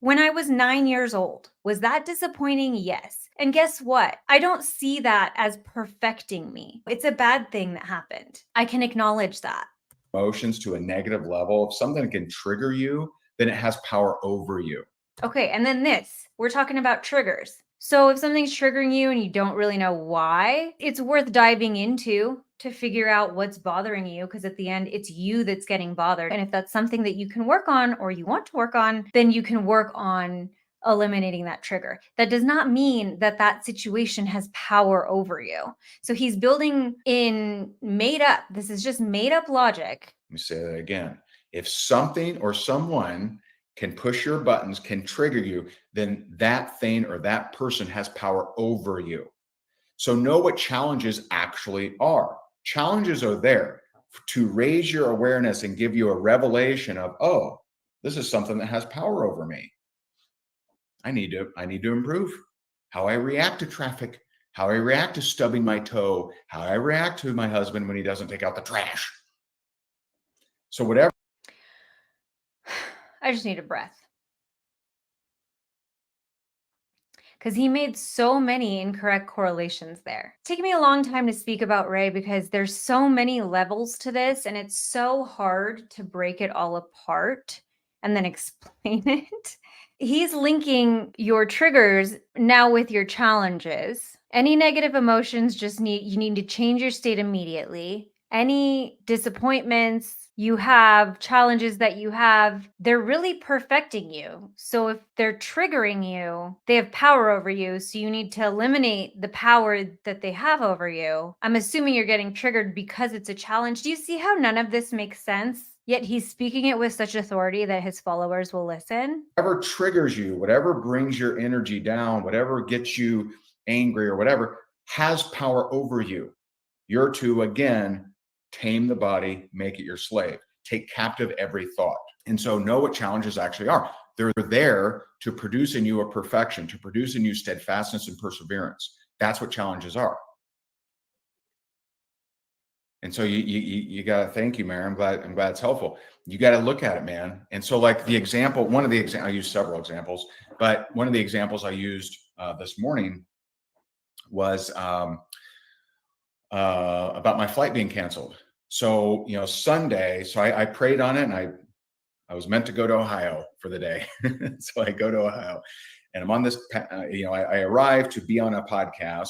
when I was 9 years old. Was that disappointing? Yes. And guess what? I don't see that as perfecting me. It's a bad thing that happened. I can acknowledge that. Emotions to a negative level, if something can trigger you, then it has power over you. Okay, and then this, we're talking about triggers. So if something's triggering you and you don't really know why, it's worth diving into to figure out what's bothering you, because at the end, it's you that's getting bothered. And if that's something that you can work on or you want to work on, then you can work on eliminating that trigger. That does not mean that that situation has power over you. So he's building in made up, this is just made up logic. Let me say that again. If something or someone can push your buttons, can trigger you, then that thing or that person has power over you. So know what challenges actually are. Challenges are there to raise your awareness and give you a revelation of, oh, this is something that has power over me. I need to improve how I react to traffic, how I react to stubbing my toe, how I react to my husband when he doesn't take out the trash. So whatever. I just need a breath. Because he made so many incorrect correlations there. It's taken me a long time to speak about Ray because there's so many levels to this, and it's so hard to break it all apart and then explain it. He's linking your triggers now with your challenges. Any negative emotions you need to change your state immediately. Any disappointments you have, challenges that you have, they're really perfecting you. So if they're triggering you, they have power over you. So you need to eliminate the power that they have over you. I'm assuming you're getting triggered because it's a challenge. Do you see how none of this makes sense? Yet he's speaking it with such authority that his followers will listen. Whatever triggers you, whatever brings your energy down, whatever gets you angry or whatever, has power over you. You're to, again, tame the body, make it your slave, take captive every thought. And so know what challenges actually are. They're there to produce in you a perfection, to produce in you steadfastness and perseverance. That's what challenges are. And so you got to, thank you, Mary. I'm glad it's helpful. You got to look at it, man. And so like the example, I used several examples, but one of the examples I used this morning was about my flight being canceled. So, Sunday, so I prayed on it, and I was meant to go to Ohio for the day. So I go to Ohio, and I'm on this, I arrived to be on a podcast,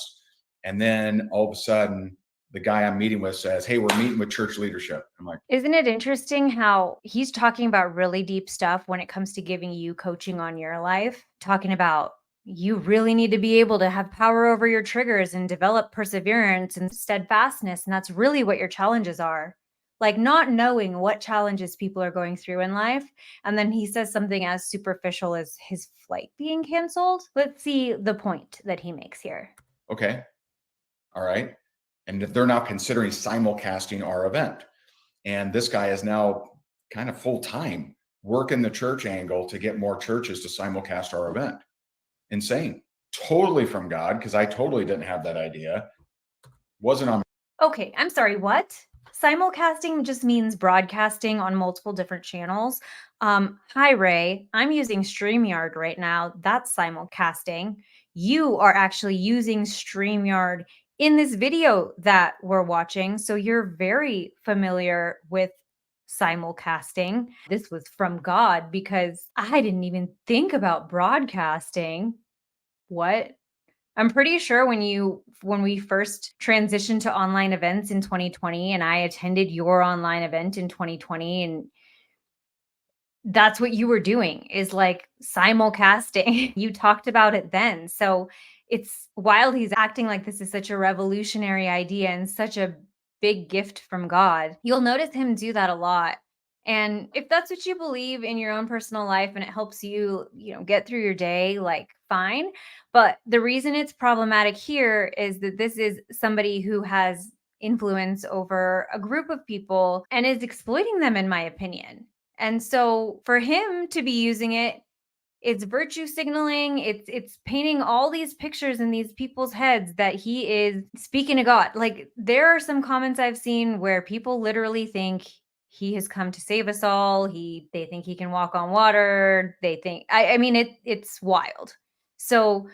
and then all of a sudden the guy I'm meeting with says, "Hey, we're meeting with church leadership." I'm like, isn't it interesting how he's talking about really deep stuff when it comes to giving you coaching on your life, talking about you really need to be able to have power over your triggers and develop perseverance and steadfastness. And that's really what your challenges are. Like not knowing what challenges people are going through in life. And then he says something as superficial as his flight being canceled. Let's see the point that he makes here. okay, all right. And they're now considering simulcasting our event. And this guy is now kind of full-time working the church angle to get more churches to simulcast our event. Insane. Totally from God, because I totally didn't have that idea. Wasn't on. Okay, I'm sorry, what? Simulcasting just means broadcasting on multiple different channels. Hi, Ray. I'm using StreamYard right now. That's simulcasting. You are actually using StreamYard in this video that we're watching. So you're very familiar with simulcasting. This was from God because I didn't even think about broadcasting. What? I'm pretty sure when we first transitioned to online events in 2020 and I attended your online event in 2020, and that's what you were doing is like simulcasting. You talked about it then. So it's wild he's acting like this is such a revolutionary idea and such a big gift from God. You'll notice him do that a lot. And if that's what you believe in your own personal life and it helps you, get through your day, like fine. But the reason it's problematic here is that this is somebody who has influence over a group of people and is exploiting them, in my opinion. And so for him to be using it, it's virtue signaling. It's painting all these pictures in these people's heads that he is speaking to God. Like there are some comments I've seen where people literally think he has come to save us all. They think he can walk on water. They think, I mean, it's wild. So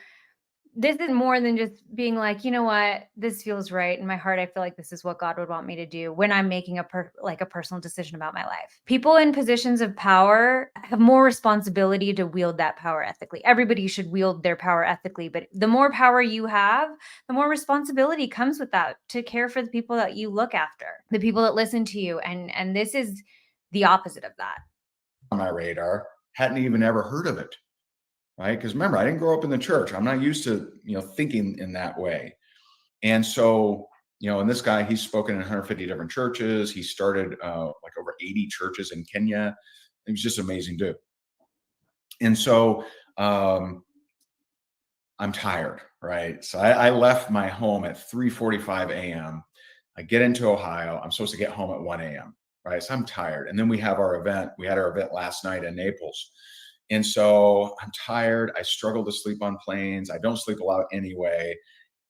this is more than just being like, you know what, this feels right in my heart. I feel like this is what God would want me to do when I'm making a personal decision about my life. People in positions of power have more responsibility to wield that power ethically. Everybody should wield their power ethically, but the more power you have, the more responsibility comes with that to care for the people that you look after, the people that listen to you. And this is the opposite of that. On my radar, hadn't even ever heard of it. Right? Because remember, I didn't grow up in the church. I'm not used to, thinking in that way. And so, and this guy, he's spoken in 150 different churches. He started like over 80 churches in Kenya. He was just an amazing dude. And so I'm tired, right? So I left my home at 3:45 a.m. I get into Ohio. I'm supposed to get home at 1 a.m. Right? So I'm tired. And then we have our event. We had our event last night in Naples. And so I'm tired. I struggle to sleep on planes. I don't sleep a lot anyway.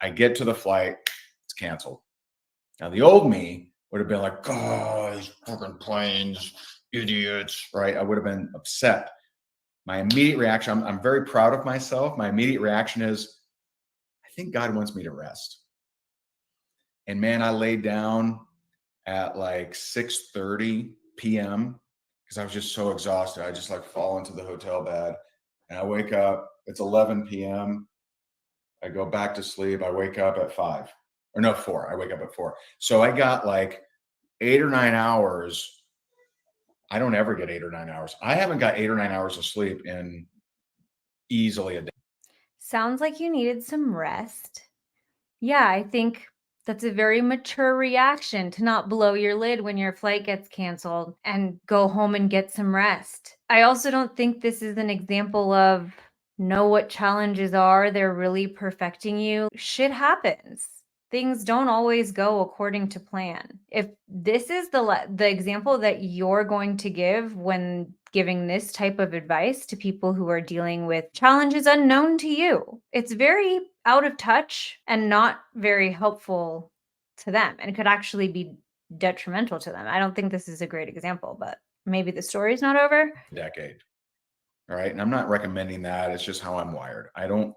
I get to the flight. It's canceled. Now, the old me would have been like, oh, these fucking planes, idiots, right? I would have been upset. My immediate reaction, I'm very proud of myself. My immediate reaction is, I think God wants me to rest. And man, I laid down at like 6:30 p.m. because I was just so exhausted. I just like fall into the hotel bed and I wake up. It's 11 p.m. I go back to sleep. I wake up at 4. I wake up at 4. So I got like 8 or 9 hours. I don't ever get 8 or 9 hours. I haven't got 8 or 9 hours of sleep in easily a day. Sounds like you needed some rest. Yeah, I think that's a very mature reaction to not blow your lid when your flight gets canceled and go home and get some rest. I also don't think this is an example of know what challenges are, they're really perfecting you. Shit happens. Things don't always go according to plan. If this is the example that you're going to give when giving this type of advice to people who are dealing with challenges unknown to you, it's very out of touch and not very helpful to them, and could actually be detrimental to them. I don't think this is a great example, but maybe the story's not over. Decade. All right. And I'm not recommending that. It's just how I'm wired. I don't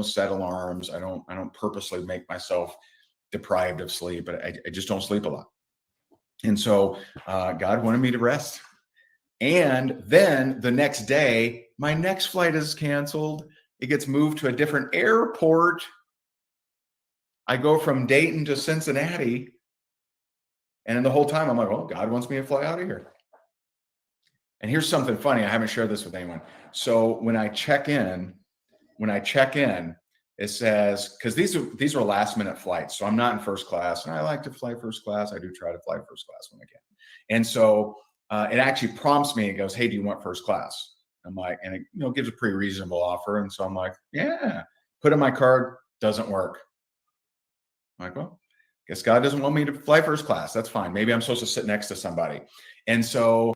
set alarms. I don't purposely make myself deprived of sleep, but I just don't sleep a lot. And so God wanted me to rest. And then the next day, my next flight is canceled. It gets moved to a different airport. I go from Dayton to Cincinnati. And the whole time I'm like, oh, God wants me to fly out of here. And here's something funny. I haven't shared this with anyone. So when I check in, it says, because these are last minute flights. So I'm not in first class, and I like to fly first class. I do try to fly first class when I can. And so it actually prompts me. It goes, hey, do you want first class? I'm like, and it gives a pretty reasonable offer. And so I'm like, yeah. Put in my card, doesn't work. I'm like, well, guess God doesn't want me to fly first class. That's fine. Maybe I'm supposed to sit next to somebody. And so,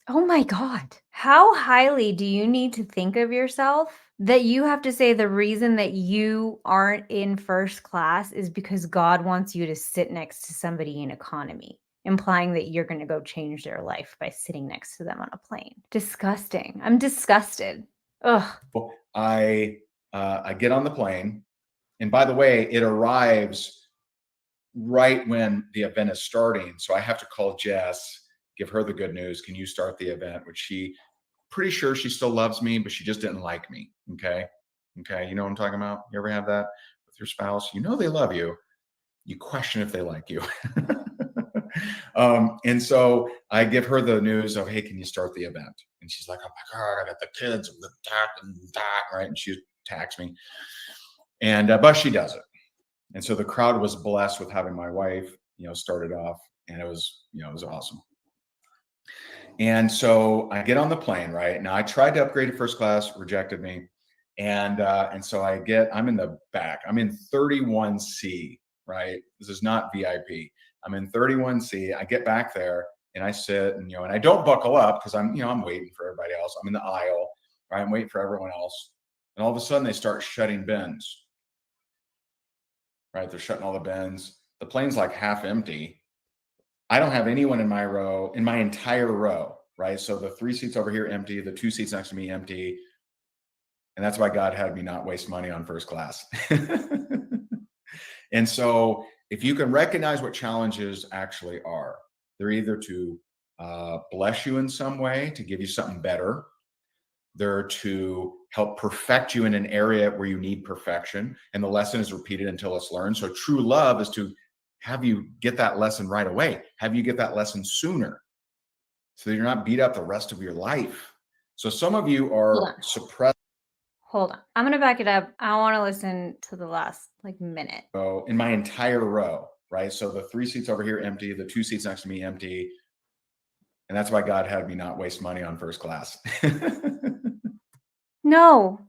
oh my God, how highly do you need to think of yourself that you have to say the reason that you aren't in first class is because God wants you to sit next to somebody in economy, implying that you're going to go change their life by sitting next to them on a plane? Disgusting. I'm disgusted. Ugh. I get on the plane, and by the way, it arrives right when the event is starting. So I have to call Jess, give her the good news. Can you start the event? Which she pretty sure she still loves me, but she just didn't like me. Okay. You know what I'm talking about? You ever have that with your spouse? They love you. You question if they like you. And so I give her the news of, hey, can you start the event? And she's like, oh my God, I got the kids and the that, right? And she attacks me. And, but she does it. And so the crowd was blessed with having my wife, start it off, and it was awesome. And so I get on the plane, right? Now I tried to upgrade to first class, rejected me. And so I'm in the back. I'm in 31C, right? This is not VIP. I'm in 31C. I get back there and I sit and, and I don't buckle up because I'm waiting for everybody else. I'm in the aisle, right? I'm waiting for everyone else. And all of a sudden they start shutting bins, right? They're shutting all the bins. The plane's like half empty. I don't have anyone in my row, in my entire row, right? So the 3 seats over here empty, the 2 seats next to me empty. And that's why God had me not waste money on first class. And so if you can recognize what challenges actually are, they're either to bless you in some way, to give you something better. They're to help perfect you in an area where you need perfection. And the lesson is repeated until it's learned. So true love is to have you get that lesson right away, have you get that lesson sooner so that you're not beat up the rest of your life. So some of you are suppressed. Hold on. I'm going to back it up. I want to listen to the last minute. So in my entire row, right? So the 3 seats over here empty, the 2 seats next to me empty. And that's why God had me not waste money on first class. No.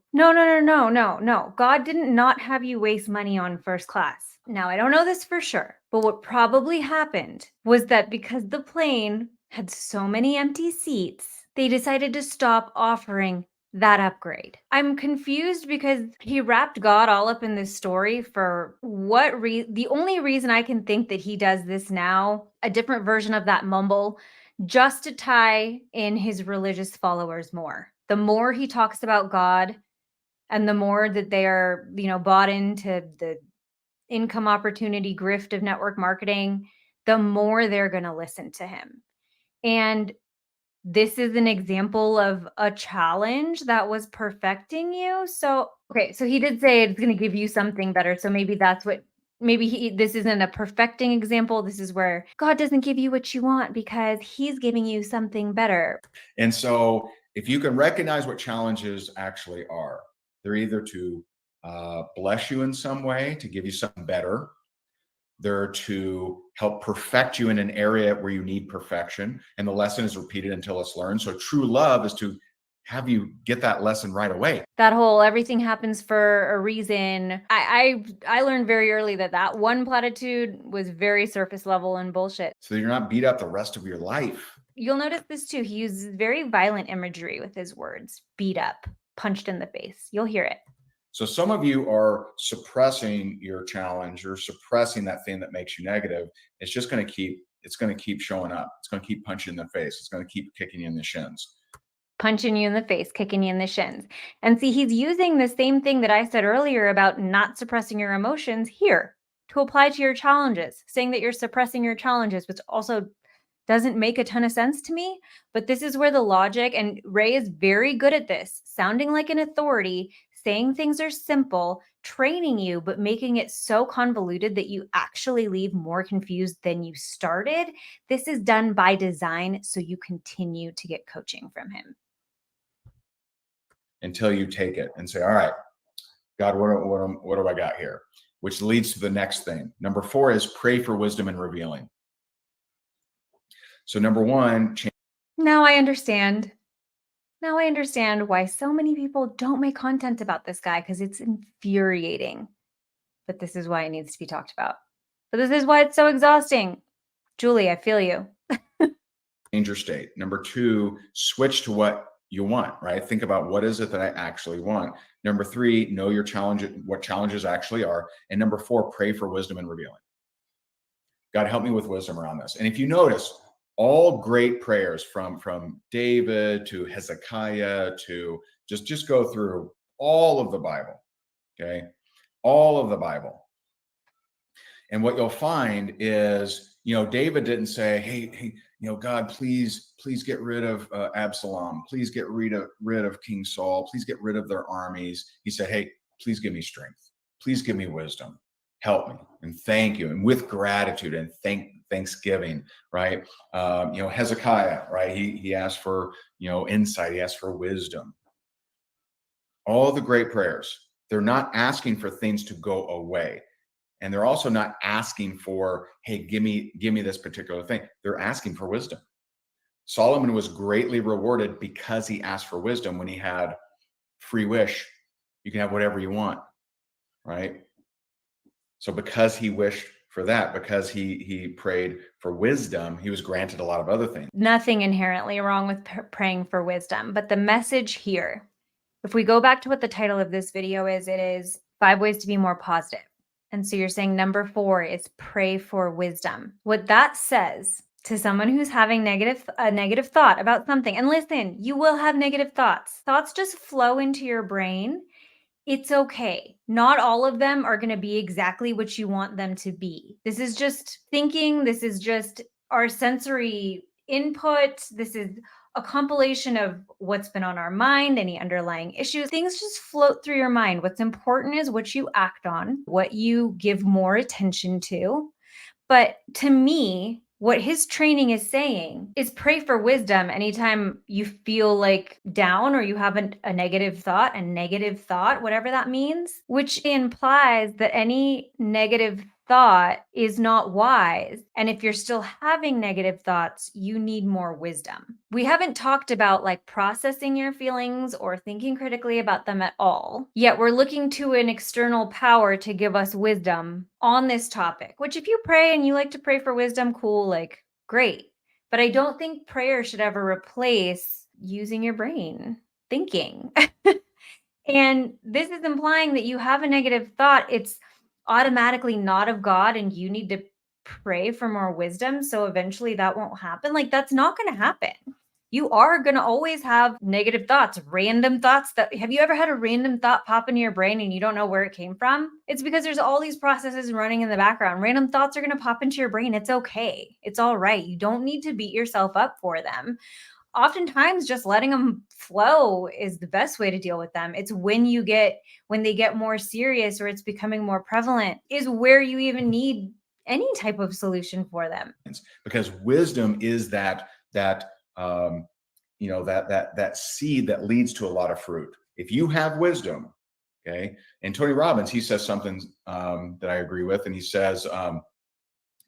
God didn't not have you waste money on first class. Now, I don't know this for sure, but what probably happened was that because the plane had so many empty seats, they decided to stop offering that upgrade. I'm confused because he wrapped God all up in this story for what reason? The only reason I can think that he does this now, a different version of that mumble, just to tie in his religious followers more. The more he talks about God and the more that they are, bought into the income opportunity grift of network marketing, the more they're going to listen to him. And this is an example of a challenge that was perfecting you. So, okay, so he did say it's going to give you something better. So maybe that's what, this isn't a perfecting example. This is where God doesn't give you what you want because he's giving you something better. And so if you can recognize what challenges actually are, they're either to bless you in some way, to give you something better. They're to help perfect you in an area where you need perfection. And the lesson is repeated until it's learned. So true love is to have you get that lesson right away. That whole everything happens for a reason. I learned very early that one platitude was very surface level and bullshit. So you're not beat up the rest of your life. You'll notice this too. He uses very violent imagery with his words. Beat up, punched in the face. You'll hear it. So some of you are suppressing your challenge. You're suppressing that thing that makes you negative. It's just going to keep showing up. It's going to keep punching you in the face. It's going to keep kicking you in the shins. Punching you in the face, kicking you in the shins. And see, he's using the same thing that I said earlier about not suppressing your emotions here to apply to your challenges, saying that you're suppressing your challenges, which also doesn't make a ton of sense to me. But this is where the logic, and Ray is very good at this, sounding like an authority, saying things are simple, training you, but making it so convoluted that you actually leave more confused than you started. This is done by design, so you continue to get coaching from him. Until you take it and say, all right, God, what do I got here? Which leads to the next thing. Number 4 is pray for wisdom and revealing. So number 1. Now I understand. Now I understand why so many people don't make content about this guy, because it's infuriating. But this is why it needs to be talked about. But this is why it's so exhausting. Julie, I feel you. Change your state. Number 2, switch to what you want, right? Think about what is it that I actually want. Number 3, know your challenge, what challenges actually are. And number 4, pray for wisdom and revealing. God, help me with wisdom around this. And if you notice, all great prayers from David to Hezekiah to just go through all of the Bible, okay? All of the Bible. And what you'll find is, David didn't say, hey, God, please get rid of Absalom. Please get rid of King Saul. Please get rid of their armies. He said, hey, please give me strength. Please give me wisdom. Help me and thank you. And with gratitude and thanksgiving, right? Hezekiah, right? He asked for, insight. He asked for wisdom. All the great prayers, they're not asking for things to go away. And they're also not asking for, hey, give me this particular thing. They're asking for wisdom. Solomon was greatly rewarded because he asked for wisdom. When he had free wish, you can have whatever you want, right? So because he wished for that, because he prayed for wisdom, he was granted a lot of other things. Nothing inherently wrong with praying for wisdom. But the message here, if we go back to what the title of this video is, it is 5 ways to be more positive. And so you're saying number 4 is pray for wisdom. What that says to someone who's having a negative thought about something, and listen, you will have negative thoughts. Thoughts just flow into your brain. It's okay. Not all of them are going to be exactly what you want them to be. This is just thinking. This is just our sensory input. This is a compilation of what's been on our mind, any underlying issues. Things just float through your mind. What's important is what you act on, what you give more attention to. But to me, what his training is saying is pray for wisdom anytime you feel like down or you have a negative thought, whatever that means, which implies that any negative thought is not wise. And if you're still having negative thoughts, you need more wisdom. We haven't talked about like processing your feelings or thinking critically about them at all. Yet we're looking to an external power to give us wisdom on this topic, which if you pray and you like to pray for wisdom, cool, like great. But I don't think prayer should ever replace using your brain, thinking. And this is implying that you have a negative thought. It's automatically not of God and you need to pray for more wisdom. So eventually that won't happen. Like that's not going to happen. You are going to always have negative thoughts, random thoughts have you ever had a random thought pop into your brain and you don't know where it came from? It's because there's all these processes running in the background. Random thoughts are going to pop into your brain. It's okay. It's all right. You don't need to beat yourself up for them. Oftentimes just letting them flow is the best way to deal with them. It's when they get more serious or it's becoming more prevalent is where you even need any type of solution for them. Because wisdom is that seed that leads to a lot of fruit. If you have wisdom, okay, and Tony Robbins, he says something that I agree with, and he says,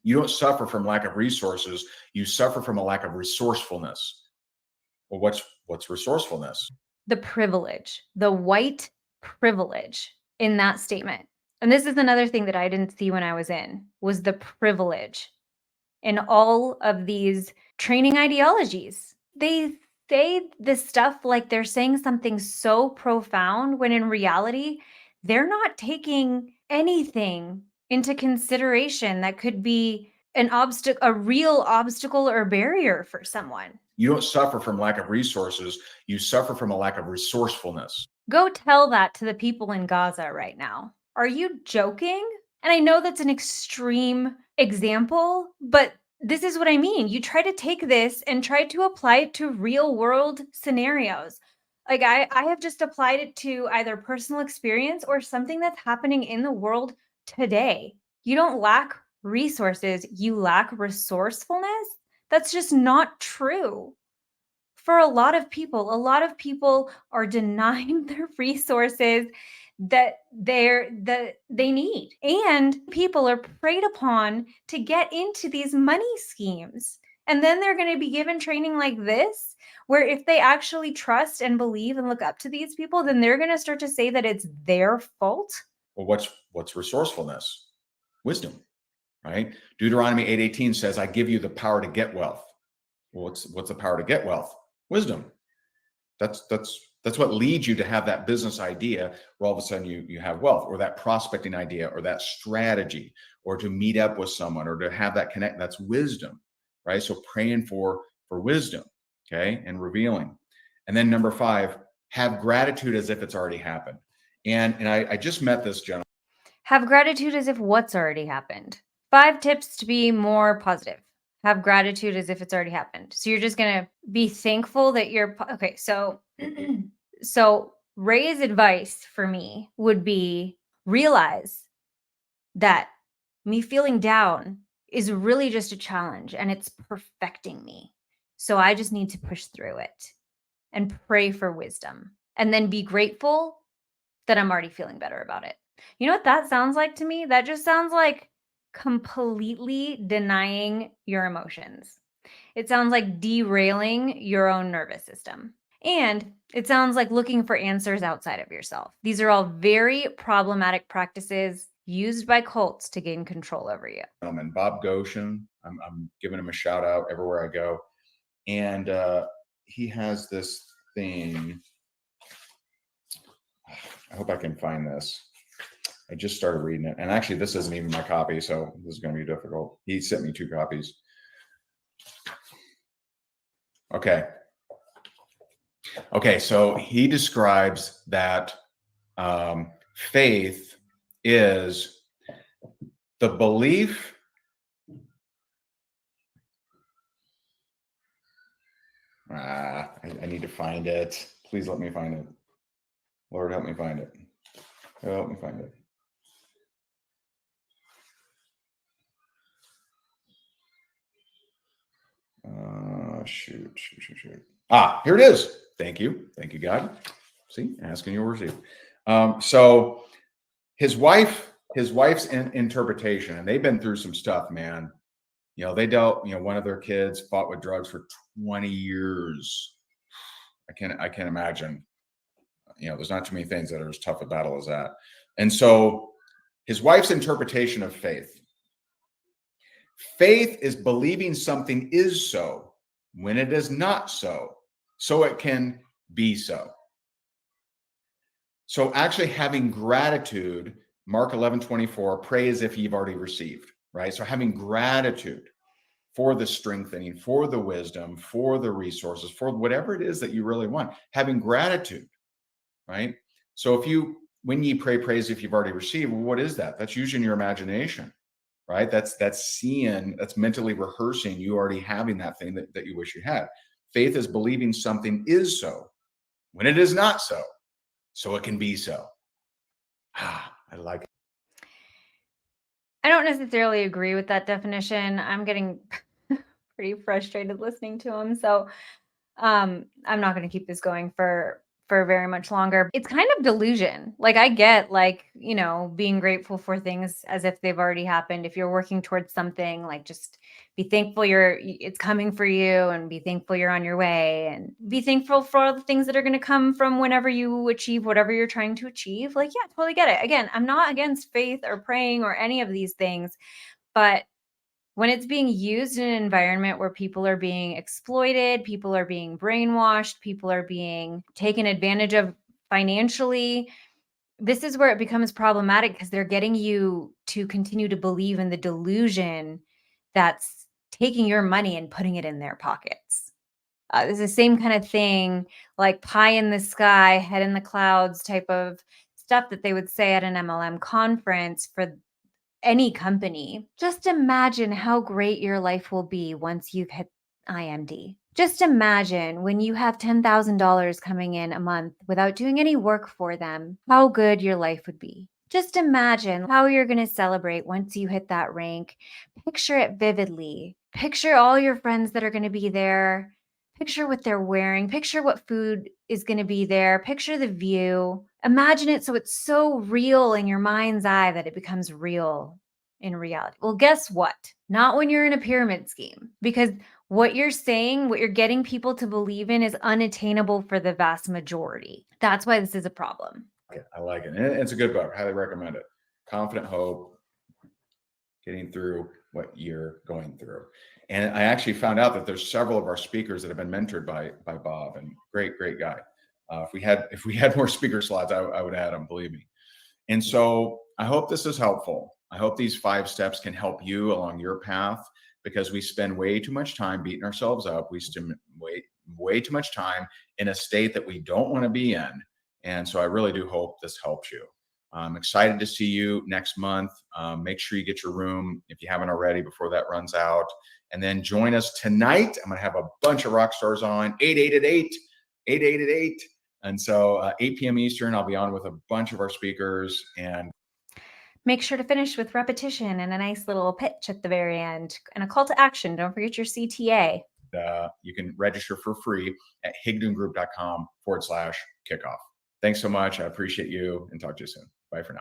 you don't suffer from lack of resources, you suffer from a lack of resourcefulness. Well, what's resourcefulness? The privilege, the white privilege in that statement. And this is another thing that I didn't see when I was in, was the privilege in all of these training ideologies. They say this stuff like they're saying something so profound when in reality, they're not taking anything into consideration that could be a real obstacle or barrier for someone. You don't suffer from lack of resources. You suffer from a lack of resourcefulness. Go tell that to the people in Gaza right now. Are you joking? And I know that's an extreme example, but this is what I mean. You try to take this and try to apply it to real world scenarios. Like I have just applied it to either personal experience or something that's happening in the world today. You don't lack resources, you lack resourcefulness. That's just not true. For a lot of people are denying the resources that they need. And people are preyed upon to get into these money schemes. And then they're going to be given training like this, where if they actually trust and believe and look up to these people, then they're going to start to say that it's their fault. Well, what's resourcefulness? Wisdom, right? Deuteronomy 8:18 says, I give you the power to get wealth. Well, what's the power to get wealth? Wisdom. That's what leads you to have that business idea where all of a sudden you have wealth, or that prospecting idea, or that strategy, or to meet up with someone, or to have that connect. That's wisdom, right? So praying for wisdom, okay, and revealing. And then number 5, have gratitude as if it's already happened. And I just met this gentleman. Have gratitude as if what's already happened. 5 tips to be more positive. Have gratitude as if it's already happened. So you're just going to be thankful that okay. So, so Ray's advice for me would be realize that me feeling down is really just a challenge and it's perfecting me. So I just need to push through it and pray for wisdom and then be grateful that I'm already feeling better about it. You know what that sounds like to me? That just sounds like completely denying your emotions. It sounds like derailing your own nervous system. And it sounds like looking for answers outside of yourself. These are all very problematic practices used by cults to gain control over you. And Bob Goshen, I'm giving him a shout out everywhere I go. And he has this thing. I hope I can find this. I just started reading it. And actually, this isn't even my copy, so this is going to be difficult. He sent me 2 copies. Okay. Okay. So he describes that faith is the belief. I need to find it. Please let me find it. Lord, help me find it. Help me find it. Shoot. Here it is. Thank you, God. See, asking you will receive. So his wife's interpretation, and they've been through some stuff, man. They dealt. One of their kids fought with drugs for 20 years. I can't imagine. There's not too many things that are as tough a battle as that. And so his wife's interpretation of faith. Faith is believing something is so when it is not so, so it can be so. So actually having gratitude, Mark 11:24, pray as if you've already received, right? So having gratitude for the strengthening, for the wisdom, for the resources, for whatever it is that you really want, having gratitude, right? So when ye pray, pray as if you've already received, well, what is that? That's using your imagination, right? That's seeing, that's mentally rehearsing you already having that thing that you wish you had. Faith is believing something is so when it is not so, so it can be so. I like it. I don't necessarily agree with that definition. I'm getting pretty frustrated listening to him. So I'm not going to keep this going for very much longer. It's kind of delusion. Like I get being grateful for things as if they've already happened. If you're working towards something, like just be thankful it's coming for you, and be thankful you're on your way, and be thankful for all the things that are going to come from whenever you achieve whatever you're trying to achieve. Like, yeah, totally get it. Again, I'm not against faith or praying or any of these things, but when it's being used in an environment where people are being exploited, people are being brainwashed, people are being taken advantage of financially, this is where it becomes problematic, because they're getting you to continue to believe in the delusion that's taking your money and putting it in their pockets. It's the same kind of thing, like pie in the sky, head in the clouds type of stuff that they would say at an MLM conference for any company. Just imagine how great your life will be once you've hit IMD. Just imagine when you have $10,000 coming in a month without doing any work for them, how good your life would be. Just imagine how you're going to celebrate once you hit that rank. Picture it vividly. Picture all your friends that are going to be there. Picture what they're wearing. Picture what food is going to be there. Picture the view. Imagine it so it's so real in your mind's eye that it becomes real in reality. Well, guess what? Not when you're in a pyramid scheme, because what you're saying, what you're getting people to believe in, is unattainable for the vast majority. That's why this is a problem. I like it. And it's a good book. Highly recommend it. Confident Hope, getting through what you're going through. And I actually found out that there's several of our speakers that have been mentored by Bob, and great guy. If we had more speaker slots, I would add them, believe me. And so I hope this is helpful. I hope these 5 steps can help you along your path, because we spend way too much time beating ourselves up. We spend way too much time in a state that we don't want to be in. And so I really do hope this helps you. I'm excited to see you next month. Make sure you get your room if you haven't already before that runs out. And then join us tonight. I'm going to have a bunch of rock stars on 8 And so 8 p.m. Eastern, I'll be on with a bunch of our speakers. And make sure to finish with repetition and a nice little pitch at the very end and a call to action. Don't forget your CTA. You can register for free at higdongroup.com/kickoff. Thanks so much. I appreciate you, and talk to you soon. Bye for now.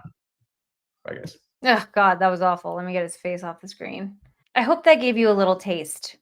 Bye, guys. Oh, God, that was awful. Let me get his face off the screen. I hope that gave you a little taste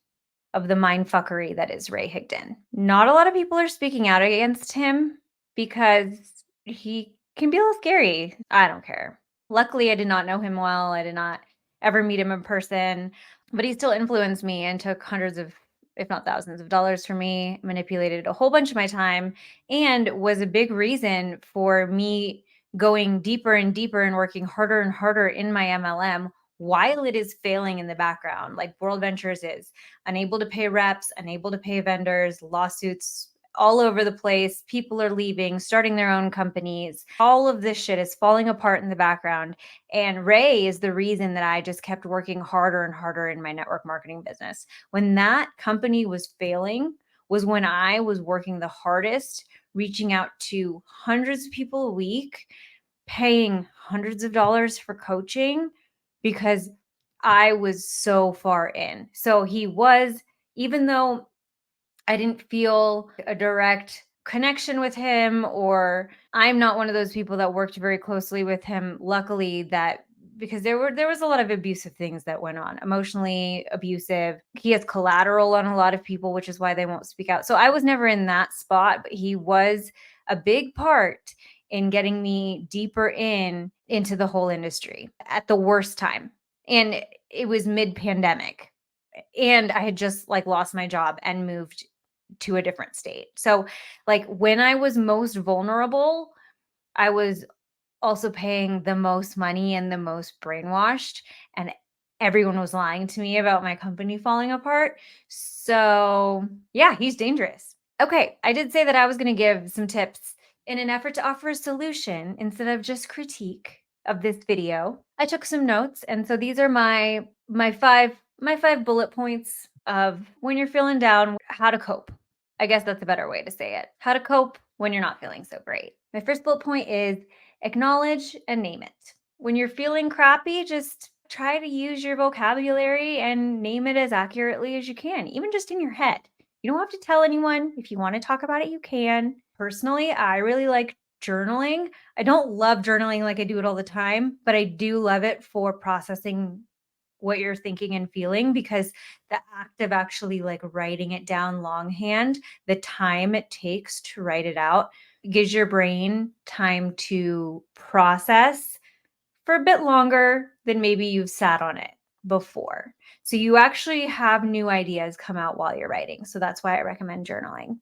of the mindfuckery that is Ray Higdon. Not a lot of people are speaking out against him because he can be a little scary. I don't care. Luckily, I did not know him well. I did not ever meet him in person, but he still influenced me and took hundreds of, if not thousands of dollars from me, manipulated a whole bunch of my time, and was a big reason for me going deeper and deeper and working harder and harder in my MLM while it is failing in the background, like World Ventures is unable to pay reps, unable to pay vendors, lawsuits all over the place. People are leaving, starting their own companies. All of this shit is falling apart in the background. And Ray is the reason that I just kept working harder and harder in my network marketing business. When that company was failing, was when I was working the hardest, reaching out to hundreds of people a week, paying hundreds of dollars for coaching because I was so far in. So he was, even though I didn't feel a direct connection with him, or I'm not one of those people that worked very closely with him, luckily, that because there was a lot of abusive things that went on, emotionally abusive. He has collateral on a lot of people, which is why they won't speak out. So I was never in that spot, but he was a big part in getting me deeper into the whole industry at the worst time. And it was mid-pandemic. And I had just like lost my job and moved to a different state. So like when I was most vulnerable, I was also paying the most money and the most brainwashed, and everyone was lying to me about my company falling apart. So yeah, he's dangerous. Okay, I did say that I was going to give some tips in an effort to offer a solution instead of just critique of this video. I took some notes, and so these are my five bullet points of when you're feeling down, how to cope. I guess that's a better way to say it. How to cope when you're not feeling so great. My first bullet point is acknowledge and name it. When you're feeling crappy, just try to use your vocabulary and name it as accurately as you can, even just in your head. You don't have to tell anyone. If you want to talk about it, you can. Personally, I really like journaling. I don't love journaling like I do it all the time, but I do love it for processing what you're thinking and feeling, because the act of actually like writing it down longhand, the time it takes to write it out gives your brain time to process for a bit longer than maybe you've sat on it before. So you actually have new ideas come out while you're writing. So that's why I recommend journaling.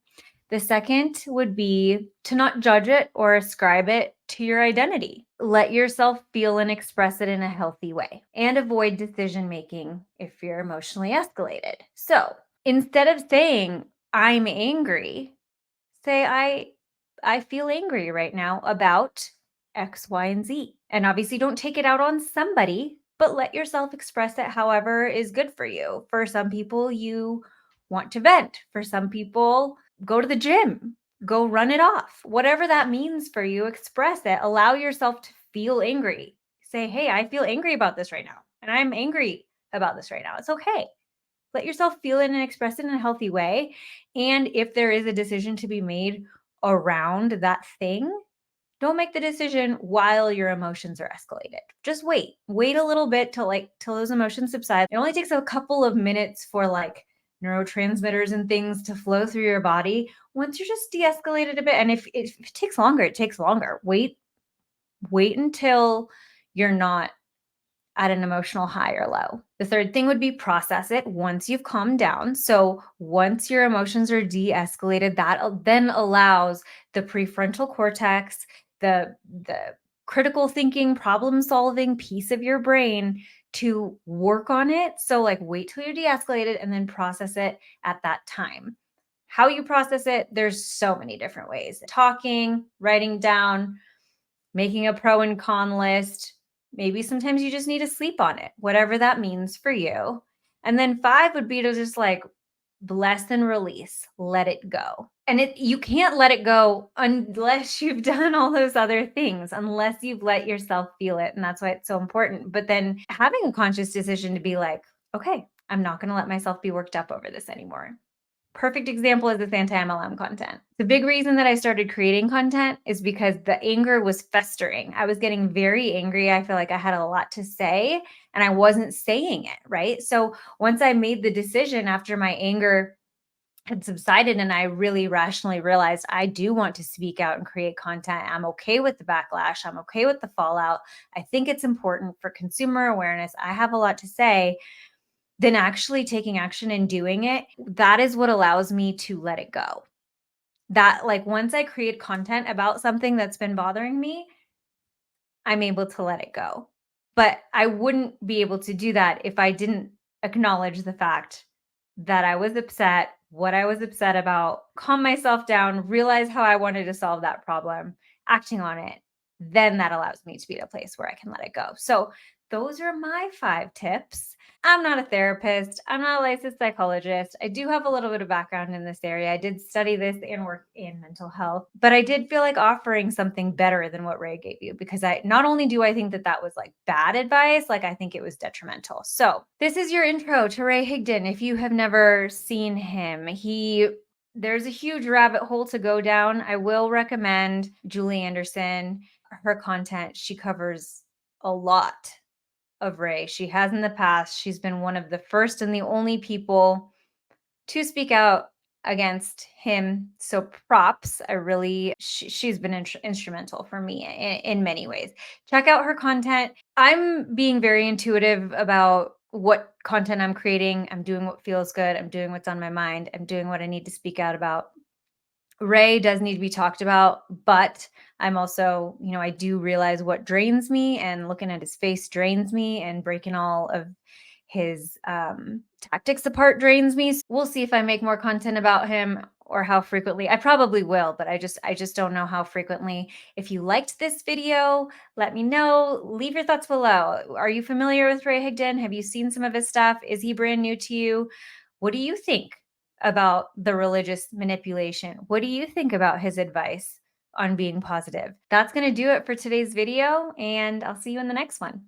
The second would be to not judge it or ascribe it to your identity. Let yourself feel and express it in a healthy way, and avoid decision making if you're emotionally escalated. So instead of saying, I'm angry, say, I feel angry right now about X, Y, and Z. And obviously don't take it out on somebody, but let yourself express it however is good for you. For some people, you want to vent. For some people, go to the gym, go run it off. Whatever that means for you, express it. Allow yourself to feel angry. Say, hey, I feel angry about this right now. And I'm angry about this right now. It's okay. Let yourself feel it and express it in a healthy way. And if there is a decision to be made around that thing, don't make the decision while your emotions are escalated. Just wait a little bit till those emotions subside. It only takes a couple of minutes for like neurotransmitters and things to flow through your body. Once you're just de-escalated a bit, and if it takes longer, it takes longer. Wait until you're not at an emotional high or low. The third thing would be process it once you've calmed down. So once your emotions are de-escalated, that then allows the prefrontal cortex, the critical thinking, problem solving piece of your brain to work on it. So like wait till you're de-escalated and then process it at that time. How you process it, there's so many different ways. Talking, writing down, making a pro and con list. Maybe sometimes you just need to sleep on it, whatever that means for you. And then 5 would be to just like bless and release, let it go. And you can't let it go unless you've done all those other things, unless you've let yourself feel it. And that's why it's so important. But then having a conscious decision to be like, okay, I'm not going to let myself be worked up over this anymore. Perfect example is this anti-MLM content. The big reason that I started creating content is because the anger was festering. I was getting very angry. I feel like I had a lot to say and I wasn't saying it, right? So once I made the decision after my anger had subsided and I really rationally realized I do want to speak out and create content. I'm okay with the backlash. I'm okay with the fallout. I think it's important for consumer awareness. I have a lot to say. Then actually taking action and doing it, that is what allows me to let it go. That like once I create content about something that's been bothering me, I'm able to let it go. But I wouldn't be able to do that if I didn't acknowledge the fact that I was upset, what I was upset about, calm myself down, realize how I wanted to solve that problem, acting on it. Then that allows me to be at a place where I can let it go. So those are my 5 tips. I'm not a therapist. I'm not a licensed psychologist. I do have a little bit of background in this area. I did study this and work in mental health, but I did feel like offering something better than what Ray gave you, because I not only do I think that that was like bad advice, like I think it was detrimental. So this is your intro to Ray Higdon. If you have never seen him, there's a huge rabbit hole to go down. I will recommend Julie Anderson, her content. She covers a lot of Ray. She has in the past. She's been one of the first and the only people to speak out against him. So props. She's been instrumental for me in many ways. Check out her content. I'm being very intuitive about what content I'm creating. I'm doing what feels good. I'm doing what's on my mind. I'm doing what I need to speak out about. Ray does need to be talked about, but I'm also, I do realize what drains me, and looking at his face drains me, and breaking all of his tactics apart drains me. So we'll see if I make more content about him or how frequently. I probably will, but I just don't know how frequently. If you liked this video, let me know. Leave your thoughts below. Are you familiar with Ray Higdon? Have you seen some of his stuff? Is he brand new to you? What do you think about the religious manipulation? What do you think about his advice on being positive? That's going to do it for today's video, and I'll see you in the next one.